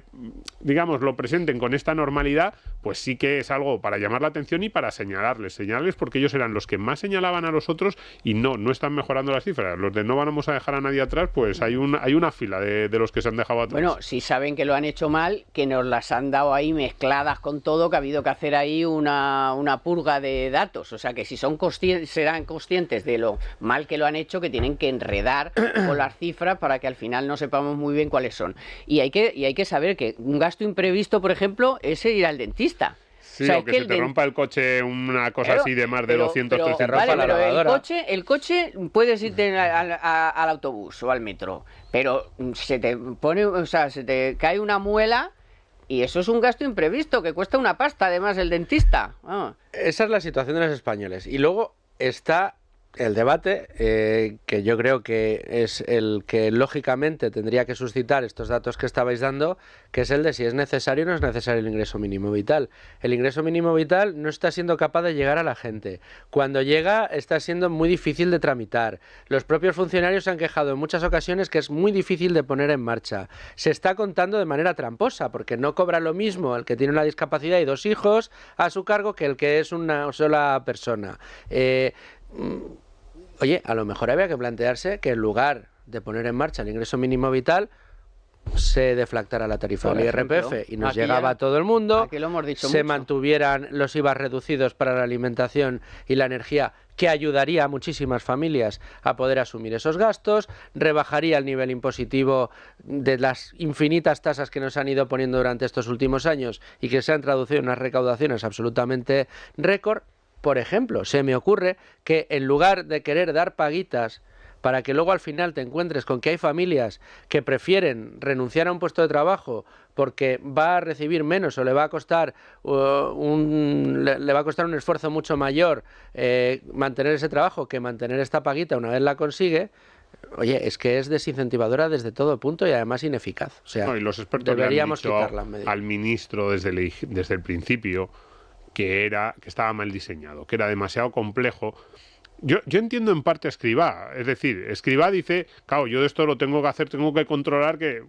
digamos, lo presenten con esta normalidad, pues sí que es algo para llamar la atención y para señalarles porque ellos eran los que más señalaban a los otros y no están mejorando las cifras. Los de no vamos a dejar a nadie atrás, pues hay una fila de los que se han dejado atrás. Bueno, si saben que lo han hecho mal, que nos las han dado ahí mezcladas con todo, que ha habido que hacer ahí una purga de datos. O sea, que si serán conscientes de lo mal que lo han hecho, que tienen que enredar con las cifras para que al final no sepamos muy bien cuáles son. Y hay que saber que un gasto imprevisto, por ejemplo, es ir al dentista. Sí, o sea, que se te rompa el coche, una cosa así de más de 200, 300. Vale, pero el coche puedes irte al autobús o al metro, pero se te cae una muela y eso es un gasto imprevisto que cuesta una pasta, además, el dentista. Esa es la situación de los españoles. Y luego está el debate, que yo creo que es el que lógicamente tendría que suscitar estos datos que estabais dando, que es el de si es necesario o no es necesario el ingreso mínimo vital. El ingreso mínimo vital no está siendo capaz de llegar a la gente. Cuando llega está siendo muy difícil de tramitar. Los propios funcionarios se han quejado en muchas ocasiones que es muy difícil de poner en marcha. Se está contando de manera tramposa, porque no cobra lo mismo el que tiene una discapacidad y 2 hijos a su cargo que el que es una sola persona. Oye, a lo mejor había que plantearse que en lugar de poner en marcha el ingreso mínimo vital, se deflactara la tarifa del IRPF y nos llegaba a todo el mundo, se mantuvieran los IVA reducidos para la alimentación y la energía, que ayudaría a muchísimas familias a poder asumir esos gastos, rebajaría el nivel impositivo de las infinitas tasas que nos han ido poniendo durante estos últimos años y que se han traducido en unas recaudaciones absolutamente récord. Por ejemplo, se me ocurre que en lugar de querer dar paguitas para que luego al final te encuentres con que hay familias que prefieren renunciar a un puesto de trabajo porque va a recibir menos o le va a costar un esfuerzo mucho mayor mantener ese trabajo que mantener esta paguita una vez la consigue. Oye, es que es desincentivadora desde todo punto y además ineficaz. O sea, y los expertos deberíamos quitarla al ministro desde el principio que estaba mal diseñado, que era demasiado complejo. Yo entiendo en parte a Escrivá, es decir, Escrivá dice, claro, yo de esto lo tengo que hacer, tengo que controlar que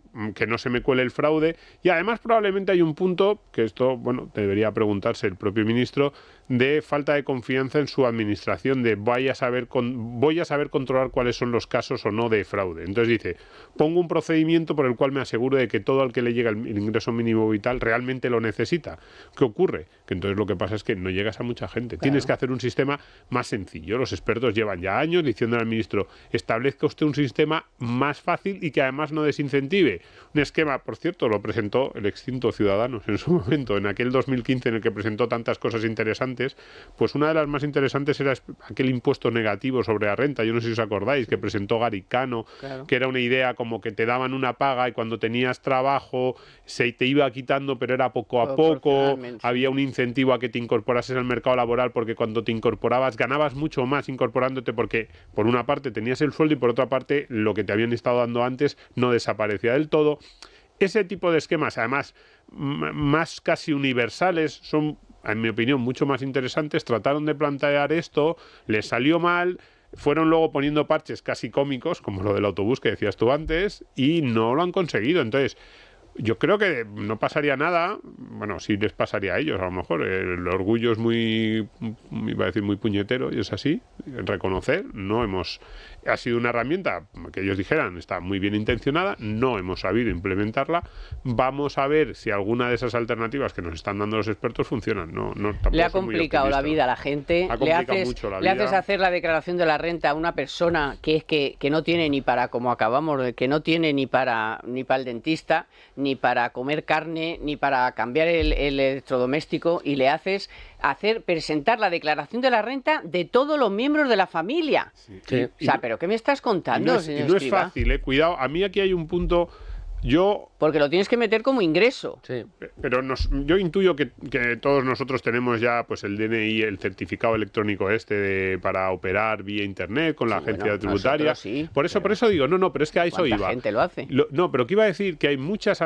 no se me cuele el fraude, y además probablemente hay un punto, que esto, bueno, debería preguntarse el propio ministro, de falta de confianza en su administración, de voy a saber controlar cuáles son los casos o no de fraude. Entonces dice, pongo un procedimiento por el cual me aseguro de que todo al que le llega el ingreso mínimo vital realmente lo necesita. ¿Qué ocurre? Que entonces lo que pasa es que no llegas a mucha gente. Claro. Tienes que hacer un sistema más sencillo. Los expertos llevan ya años diciendo al ministro, establezca usted un sistema más fácil y que además no desincentive. Un esquema, por cierto, lo presentó el extinto Ciudadanos en su momento, en aquel 2015 en el que presentó tantas cosas interesantes. Pues una de las más interesantes era aquel impuesto negativo sobre la renta, yo no sé si os acordáis, que presentó Garicano, claro, que era una idea como que te daban una paga y cuando tenías trabajo se te iba quitando, pero era poco a poco, había un incentivo a que te incorporases al mercado laboral porque cuando te incorporabas ganabas mucho más incorporándote porque por una parte tenías el sueldo y por otra parte lo que te habían estado dando antes no desaparecía del todo. Ese tipo de esquemas, además, más casi universales, son, en mi opinión, mucho más interesantes. Trataron de plantear esto, les salió mal, fueron luego poniendo parches casi cómicos, como lo del autobús que decías tú antes, y no lo han conseguido. Entonces, yo creo que no pasaría nada, bueno, sí les pasaría a ellos, a lo mejor. El orgullo es muy, iba a decir muy puñetero, y es así, reconocer, ha sido una herramienta que ellos dijeran está muy bien intencionada, no hemos sabido implementarla, vamos a ver si alguna de esas alternativas que nos están dando los expertos funcionan. Le ha complicado la vida a la gente, le haces hacer la declaración de la renta a una persona que no tiene ni para, como acabamos, que no tiene ni para el dentista, ni para comer carne, ni para cambiar el electrodoméstico, y le haces presentar la declaración de la renta de todos los miembros de la familia. Sí. O sea, ¿pero qué me estás contando, señor no Escrivá? Es fácil, cuidado. A mí aquí hay un punto... Porque lo tienes que meter como ingreso. Sí. Pero yo intuyo que todos nosotros tenemos ya pues el DNI, el certificado electrónico para operar vía internet con la agencia tributaria. Sí, por eso digo, pero es que a eso iba. La gente lo hace. Pero que iba a decir que hay muchas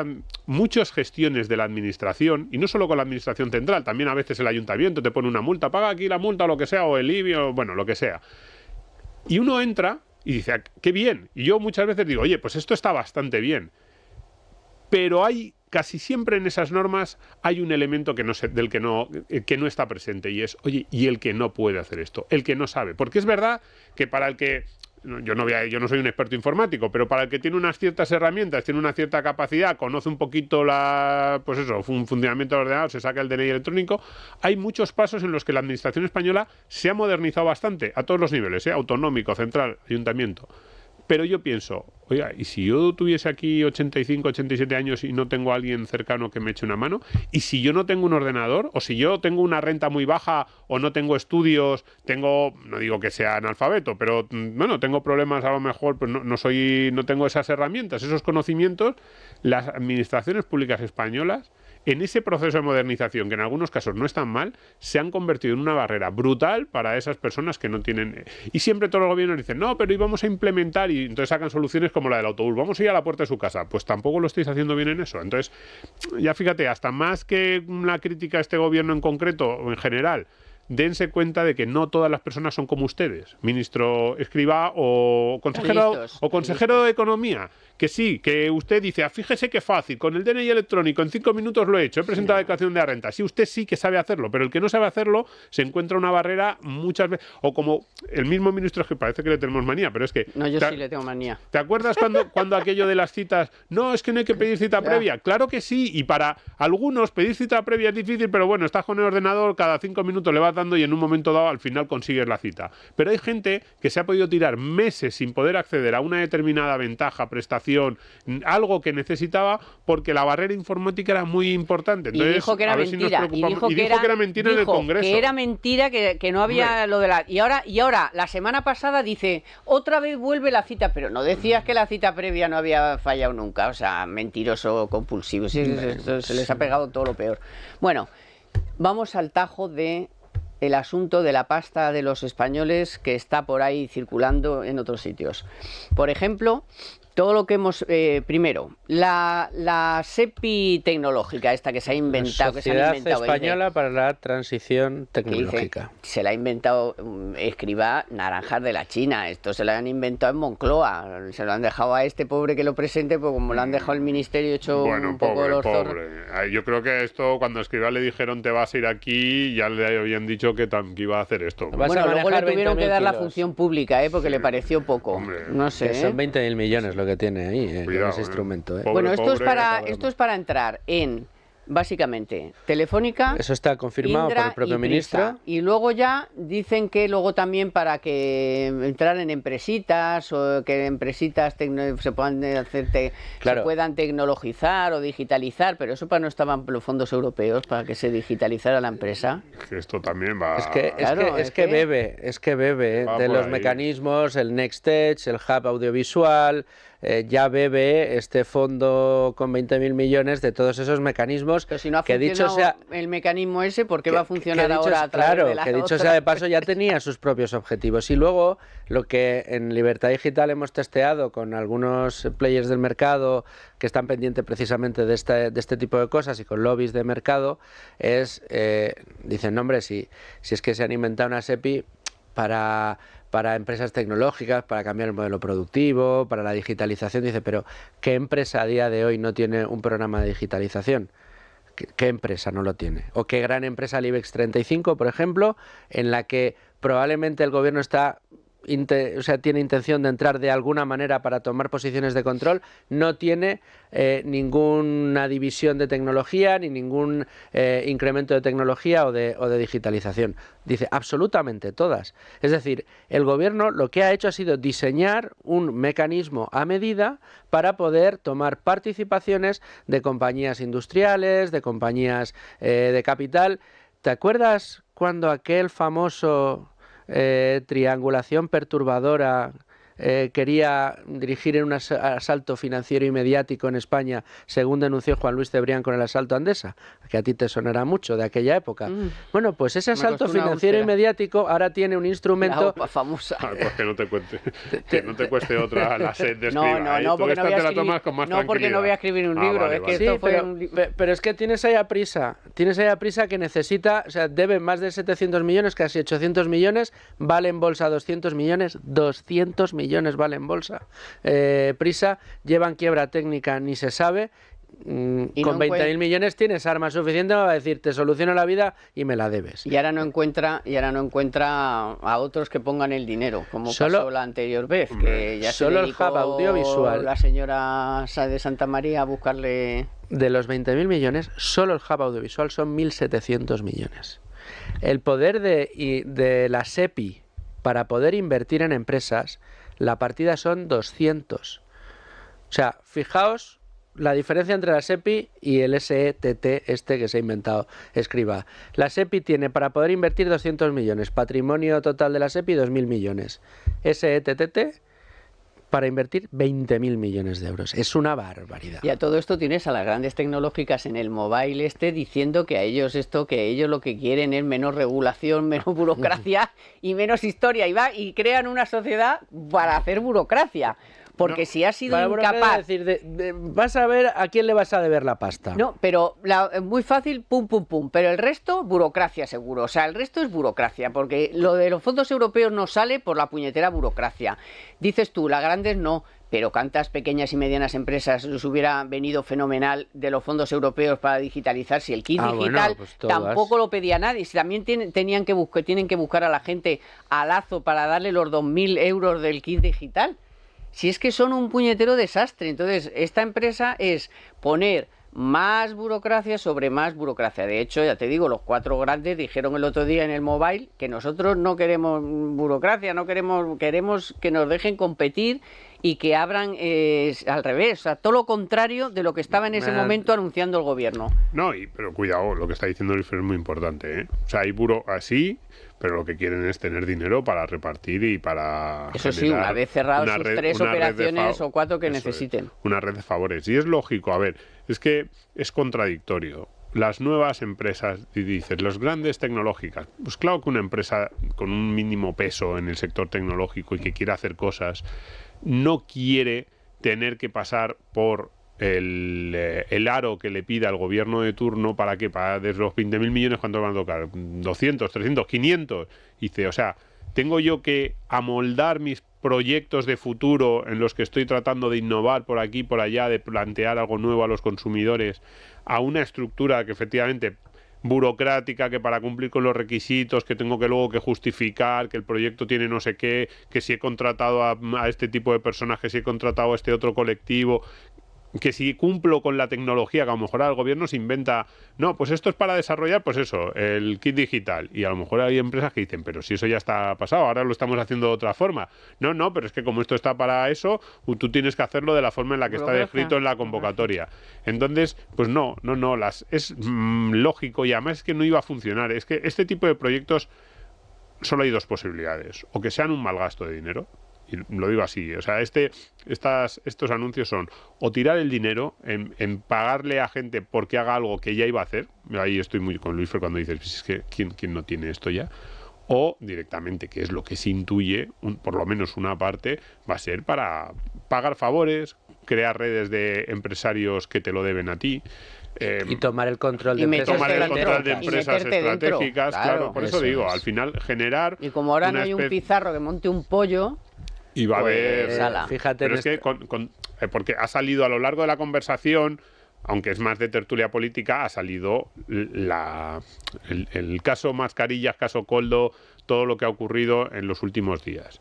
gestiones de la administración, y no solo con la administración central, también a veces el ayuntamiento te pone una multa, paga aquí la multa o lo que sea, o el IBI, o bueno, lo que sea. Y uno entra y dice, qué bien. Y yo muchas veces digo, oye, pues esto está bastante bien. Pero casi siempre en esas normas hay un elemento que no está presente, y es, oye, ¿y el que no puede hacer esto? El que no sabe. Porque es verdad que para el que... Yo no soy un experto informático, pero para el que tiene unas ciertas herramientas, tiene una cierta capacidad, conoce un poquito un funcionamiento del ordenador, se saca el DNI electrónico, hay muchos pasos en los que la administración española se ha modernizado bastante, a todos los niveles, autonómico, central, ayuntamiento. Pero yo pienso, oiga, ¿y si yo tuviese aquí 85, 87 años y no tengo a alguien cercano que me eche una mano? ¿Y si yo no tengo un ordenador? ¿O si yo tengo una renta muy baja o no tengo estudios, no digo que sea analfabeto, pero bueno, tengo problemas a lo mejor, pues no tengo esas herramientas, esos conocimientos? Las administraciones públicas españolas, en ese proceso de modernización, que en algunos casos no es tan mal, se han convertido en una barrera brutal para esas personas que no tienen... Y siempre todos los gobiernos dicen, no, pero íbamos a implementar, y entonces sacan soluciones como la del autobús, vamos a ir a la puerta de su casa. Pues tampoco lo estáis haciendo bien en eso. Entonces, ya fíjate, hasta más que una crítica a este gobierno en concreto o en general, dense cuenta de que no todas las personas son como ustedes, ministro Escrivá o consejero de Economía, que sí, que usted dice, fíjese qué fácil, con el DNI electrónico en 5 minutos lo he hecho, he presentado la declaración de la renta. Sí, usted sí que sabe hacerlo, pero el que no sabe hacerlo se encuentra una barrera muchas veces, o como el mismo ministro, que parece que le tenemos manía, pero es que... No, yo sí le tengo manía. ¿Te acuerdas cuando aquello de las citas? No, es que no hay que pedir cita previa. Claro que sí, y para algunos pedir cita previa es difícil, pero bueno, estás con el ordenador, cada 5 minutos le vas dando y en un momento dado al final consigues la cita. Pero hay gente que se ha podido tirar meses sin poder acceder a una determinada ventaja, prestación, algo que necesitaba, porque la barrera informática era muy importante. Entonces, y dijo que era mentira. Y dijo que era mentira en el Congreso. Que era mentira, que no había lo de la... Y ahora, la semana pasada dice, otra vez vuelve la cita, pero no decías que la cita previa no había fallado nunca. O sea, mentiroso compulsivo. Sí, se les ha pegado todo lo peor. Bueno, vamos al tajo de el asunto de la pasta de los españoles que está por ahí circulando en otros sitios. Por ejemplo, Todo lo que hemos... primero, la SEPI tecnológica, esta que se ha inventado... Sociedad que se han inventado, Española para la Transición que dice, Tecnológica. se la ha inventado Escrivá, naranjas de la China. Esto se lo han inventado en Moncloa. Se lo han dejado a este pobre que lo presente, pues como lo han dejado el ministerio hecho un poco los zorros. Yo creo que esto, cuando Escrivá le dijeron te vas a ir aquí, ya le habían dicho que iba a hacer esto. Vas Bueno, a luego le manejar tuvieron que dar la kilos. función pública, porque le pareció poco. Hombre, no sé. Que son 20.000 millones lo que tiene ahí, Cuidado, ese instrumento. Pobre, Bueno, esto pobre, es para entrar en, básicamente, Telefónica, Eso está confirmado Indra por el propio y Prisa. ministro. Y luego ya dicen que luego también para que entrar en empresitas o que empresitas se puedan Claro. se puedan tecnologizar o digitalizar, pero eso para no estaban los fondos europeos para que se digitalizara la empresa. Que esto también va... Claro, que bebe Va de por los ahí. mecanismos, el Next Edge, el Hub audiovisual, ya bebe este fondo con 20.000 millones de todos esos mecanismos. Pero si no ha que dicho funcionado sea el mecanismo ese, ¿por qué va a funcionar dicho ahora a través claro, de la que dicho otra? sea de paso ya tenía sus propios objetivos. Y luego lo que en Libertad Digital hemos testeado con algunos players del mercado que están pendientes precisamente de este tipo de cosas y con lobbies de mercado es, dicen, no, hombre, si es que se han inventado una SEPI para empresas tecnológicas, para cambiar el modelo productivo, para la digitalización, dice, pero ¿qué empresa a día de hoy no tiene un programa de digitalización? ¿Qué empresa no lo tiene? ¿O qué gran empresa, el IBEX 35, por ejemplo, en la que probablemente el gobierno tiene intención de entrar de alguna manera para tomar posiciones de control, no tiene ninguna división de tecnología ni ningún incremento de tecnología o de digitalización? Dice, absolutamente todas. Es decir, el gobierno lo que ha hecho ha sido diseñar un mecanismo a medida para poder tomar participaciones de compañías industriales, de compañías de capital. ¿Te acuerdas cuando aquel famoso triangulación perturbadora quería dirigir en un asalto financiero y mediático en España, según denunció Juan Luis Cebrián con el asalto Andesa, que a ti te sonará mucho de aquella época? Bueno, pues ese asalto financiero y mediático ahora tiene un instrumento... La famosa. Pues que no te cuente, que no te cueste otra la sed de Escrivá. No, porque Tú no voy a esta te la escribir, tomas con más porque no voy a escribir un libro, vale, es que vale. esto Sí, fue pero es que tienes ahí a Prisa que necesita, o sea, debe más de 700 millones, casi 800 millones, vale en bolsa 200 millones vale en bolsa. Prisa lleva en quiebra técnica, ni se sabe. Con 20.000 millones tienes armas suficientes para decir, te soluciono la vida y me la debes. Y ahora no encuentra a otros que pongan el dinero, como pasó la anterior vez, que ya solo se el dedicó hub audiovisual. la señora de Santa María a buscarle... De los 20.000 millones, solo el hub audiovisual son 1.700 millones. El poder de la SEPI para poder invertir en empresas, la partida son 200. O sea, fijaos la diferencia entre la SEPI y el SETT que se ha inventado Escrivá. La SEPI tiene para poder invertir 200 millones, patrimonio total de la SEPI 2.000 millones. SETT para invertir 20.000 millones de euros. Es una barbaridad. Y a todo esto tienes a las grandes tecnológicas en el mobile diciendo que a ellos lo que quieren es menos regulación, menos burocracia y menos historia. Y crean una sociedad para hacer burocracia. Porque si has sido incapaz... Es decir, vas a ver a quién le vas a deber la pasta. No, pero muy fácil, pum, pum, pum. Pero el resto, burocracia seguro. O sea, el resto es burocracia, porque lo de los fondos europeos no sale por la puñetera burocracia. Dices tú, las grandes no, pero cuántas pequeñas y medianas empresas les hubiera venido fenomenal de los fondos europeos para digitalizar si el kit digital pues tampoco lo pedía nadie. Si también tienen que buscar a la gente a lazo para darle los 2.000 euros del kit digital. Si es que son un puñetero desastre. Entonces, esta empresa es poner más burocracia sobre más burocracia. De hecho, ya te digo, los 4 grandes dijeron el otro día en el mobile que nosotros no queremos burocracia, queremos que nos dejen competir y que abran al revés, o sea, todo lo contrario de lo que estaba en ese momento anunciando el gobierno. No, pero cuidado, lo que está diciendo Luis es muy importante, ¿eh? O sea, hay así, pero lo que quieren es tener dinero para repartir y para... Eso sí, una vez cerrados sus 3 operaciones o 4 que necesiten. Una red de favores. Y es lógico, a ver, es que es contradictorio. Las nuevas empresas, y dices, los grandes tecnológicas, pues claro que una empresa con un mínimo peso en el sector tecnológico y que quiere hacer cosas, no quiere tener que pasar por el aro que le pida el gobierno de turno para que desde los 20.000 millones, ¿cuánto van a tocar? 200, 300, 500. Y dice, o sea, tengo yo que amoldar mis proyectos de futuro en los que estoy tratando de innovar por aquí, por allá, de plantear algo nuevo a los consumidores, a una estructura que efectivamente burocrática, que para cumplir con los requisitos, que tengo que luego que justificar, que el proyecto tiene no sé qué, que si he contratado a este tipo de personas, que si he contratado a este otro colectivo, que si cumplo con la tecnología, que a lo mejor el gobierno se inventa, no, pues esto es para desarrollar, pues eso, el kit digital. Y a lo mejor hay empresas que dicen, pero si eso ya está pasado, ahora lo estamos haciendo de otra forma. No, pero es que como esto está para eso, tú tienes que hacerlo de la forma en la que está descrito en la convocatoria. Entonces, pues no, es lógico, y además es que no iba a funcionar. Es que este tipo de proyectos solo hay dos posibilidades, o que sean un mal gasto de dinero, y lo digo así, o sea, estos anuncios son o tirar el dinero en pagarle a gente porque haga algo que ya iba a hacer, ahí estoy muy con Luis cuando dices, pues es que ¿quién no tiene esto ya? O directamente, que es lo que se intuye, por lo menos una parte, va a ser para pagar favores, crear redes de empresarios que te lo deben a ti, y tomar el control de empresas estratégicas, claro, por eso digo, al final generar... Y como ahora no hay un pizarro que monte un pollo... Y va a haber... Fíjate, pero es que porque ha salido a lo largo de la conversación, aunque es más de tertulia política, ha salido el caso Mascarillas, caso Koldo, todo lo que ha ocurrido en los últimos días.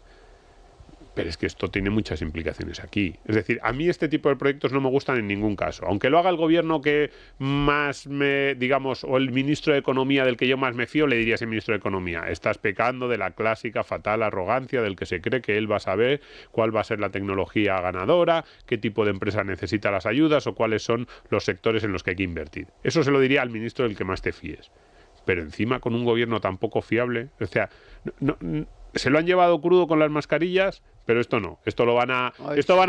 Pero es que esto tiene muchas implicaciones aquí. Es decir, a mí este tipo de proyectos no me gustan en ningún caso. Aunque lo haga el gobierno que más o el ministro de Economía del que yo más me fío, le diría a ese ministro de Economía, estás pecando de la clásica fatal arrogancia del que se cree que él va a saber cuál va a ser la tecnología ganadora, qué tipo de empresa necesita las ayudas o cuáles son los sectores en los que hay que invertir. Eso se lo diría al ministro del que más te fíes. Pero encima con un gobierno tan poco fiable, o sea, se lo han llevado crudo con las mascarillas, pero esto no. Esto van a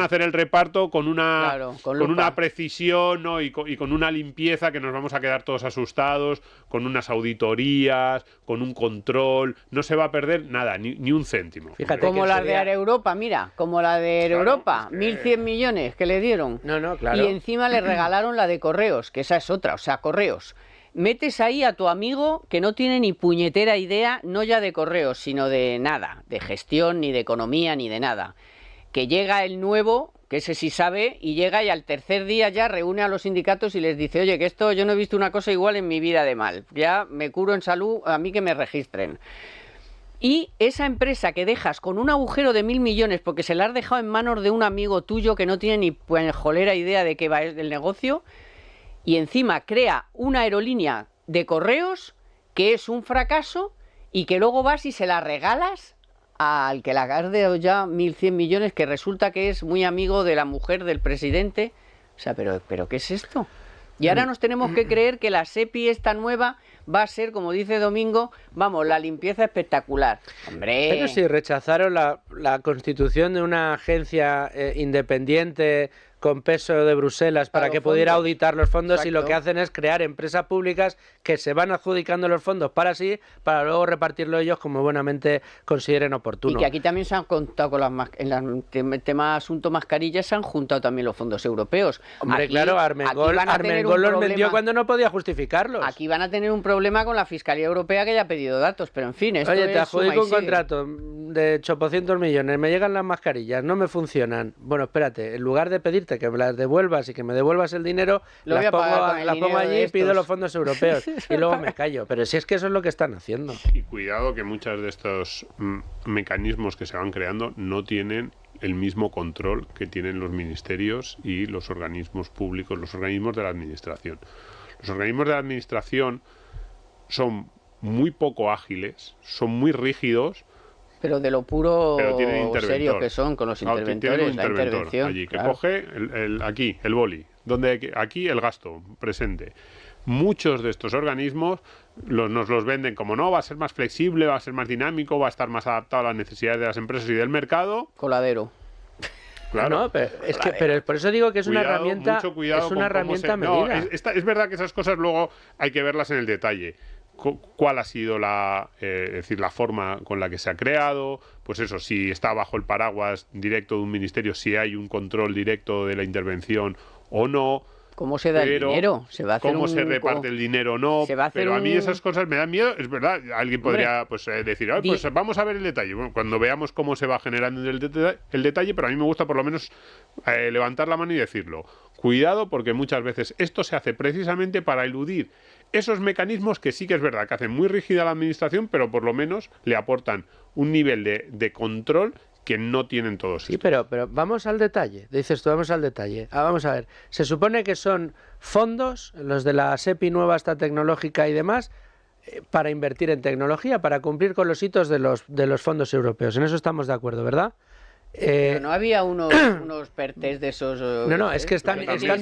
hacer el reparto con una precisión, ¿no? y con una limpieza que nos vamos a quedar todos asustados, con unas auditorías, con un control. No se va a perder nada, ni un céntimo. Fíjate, como la de Aereuropa, mira, como la de Aereuropa, 1.100 millones que le dieron. Claro. Y encima le regalaron la de Correos, que esa es otra, o sea, Correos. Metes ahí a tu amigo que no tiene ni puñetera idea, no ya de correos, sino de nada, de gestión, ni de economía, ni de nada. Que llega el nuevo, que ese sí sabe, y llega y al tercer día ya reúne a los sindicatos y les dice, oye, que esto yo no he visto una cosa igual en mi vida de mal. Ya me curo en salud, a mí que me registren. Y esa empresa que dejas con un agujero de 1.000 millones porque se la has dejado en manos de un amigo tuyo que no tiene ni jolera idea de qué va el negocio, y encima crea una aerolínea de correos que es un fracaso y que luego vas y se la regalas al que la has dado ya 1.100 millones, que resulta que es muy amigo de la mujer del presidente. O sea, pero ¿qué es esto? Y ahora nos tenemos que creer que la SEPI esta nueva va a ser, como dice Domingo, vamos, la limpieza espectacular. ¡Hombre! Pero si rechazaron la constitución de una agencia independiente con peso de Bruselas para que pudiera auditar los fondos. Exacto. Y lo que hacen es crear empresas públicas que se van adjudicando los fondos para sí, para luego repartirlo ellos como buenamente consideren oportuno. Y que aquí también se han contado con en el tema asunto mascarillas, se han juntado también los fondos europeos. Hombre, aquí, claro, Armengol los vendió cuando no podía justificarlos. Aquí van a tener un problema con la Fiscalía Europea, que ya ha pedido datos, pero en fin, esto Oye, te adjudico un contrato de 800 millones, me llegan las mascarillas, no me funcionan. Bueno, espérate, en lugar de pedirte que me las devuelvas y que me devuelvas el dinero, las pongo allí y pido los fondos europeos y luego me callo. Pero si es que eso es lo que están haciendo. Y cuidado que muchos de estos mecanismos que se van creando no tienen el mismo control que tienen los ministerios y los organismos públicos, los organismos de la administración. Los organismos de la administración son muy poco ágiles, son muy rígidos, pero de lo puro serio que son con los interventores, la intervención allí, que coge aquí el boli, donde aquí el gasto presente. Muchos de estos organismos nos los venden como no, va a ser más flexible, va a ser más dinámico, va a estar más adaptado a las necesidades de las empresas y del mercado. Coladero. Claro, no, pero por eso digo que es una herramienta, es una herramienta medida. Es verdad que esas cosas luego hay que verlas en el detalle. cuál ha sido es decir, la forma con la que se ha creado, pues eso, si está bajo el paraguas directo de un ministerio, si hay un control directo de la intervención o no. ¿Cómo se da el dinero? ¿Se va a hacer cómo se reparte el dinero o no? Pero a mí esas cosas me dan miedo. Es verdad, alguien podría decir, pues vamos a ver el detalle. Bueno, cuando veamos cómo se va generando el detalle, pero a mí me gusta por lo menos levantar la mano y decirlo. Cuidado, porque muchas veces esto se hace precisamente para eludir esos mecanismos que sí que es verdad que hacen muy rígida la administración, pero por lo menos le aportan un nivel de control que no tienen todos. Sí, pero vamos al detalle. Dices tú, vamos al detalle. Vamos a ver. Se supone que son fondos, los de la SEPI nueva, esta tecnológica y demás, para invertir en tecnología, para cumplir con los hitos de los fondos europeos. En eso estamos de acuerdo, ¿verdad? Pero no había unos PERTES de esos... No, es que están metidos.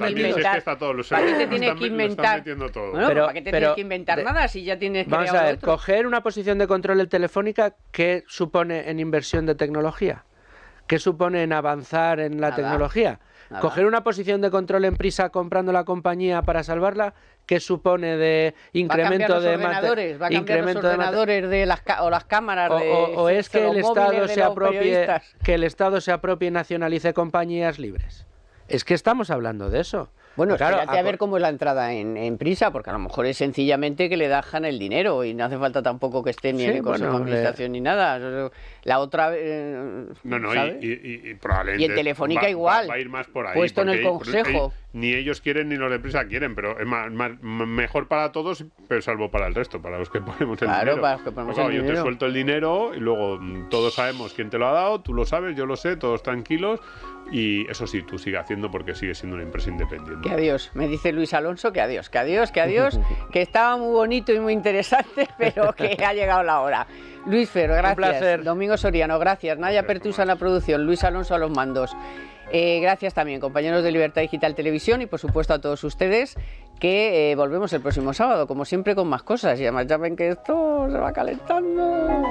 ¿Para qué te tienes que inventar? Bueno, pero ¿para qué te tienes que inventar nada si ya tienes creado Vamos a ver, otro? coger una posición de control en Telefónica, ¿qué supone en inversión de tecnología? ¿Qué supone en avanzar en la tecnología? Nada. Coger una posición de control en Prisa comprando la compañía para salvarla, ¿qué supone de incremento de ordenadores? ¿Va a cambiar los ordenadores de las cámaras? ¿O es que el Estado se apropie y nacionalice compañías libres? Es que estamos hablando de eso. Bueno, claro, espérate a ver cómo es la entrada en Prisa, porque a lo mejor es sencillamente que le dejan el dinero y no hace falta tampoco que esté ni en el Consejo de Administración ni nada. La otra... y probablemente... Y en Telefónica igual, va a ir más por ahí, puesto en el Consejo. Ni ellos quieren ni los de Prisa quieren, pero es mejor para todos, pero salvo para el resto, para los que ponemos el dinero. Para los que ponemos el dinero. Yo te suelto el dinero y luego todos sabemos quién te lo ha dado, tú lo sabes, yo lo sé, todos tranquilos. Y eso sí, tú sigue haciendo porque sigue siendo una empresa independiente. Que adiós, me dice Luis Alonso que adiós, que estaba muy bonito y muy interesante, pero que ha llegado la hora. Luis Fer, gracias. Un placer. Domingo Soriano, gracias. Naya Pertusa en la producción, Luis Alonso a los mandos. Gracias también, compañeros de Libertad Digital Televisión, y por supuesto a todos ustedes, que volvemos el próximo sábado, como siempre, con más cosas. Y además ya ven que esto se va calentando.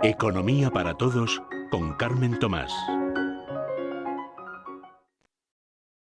Economía para todos con Carmen Tomás.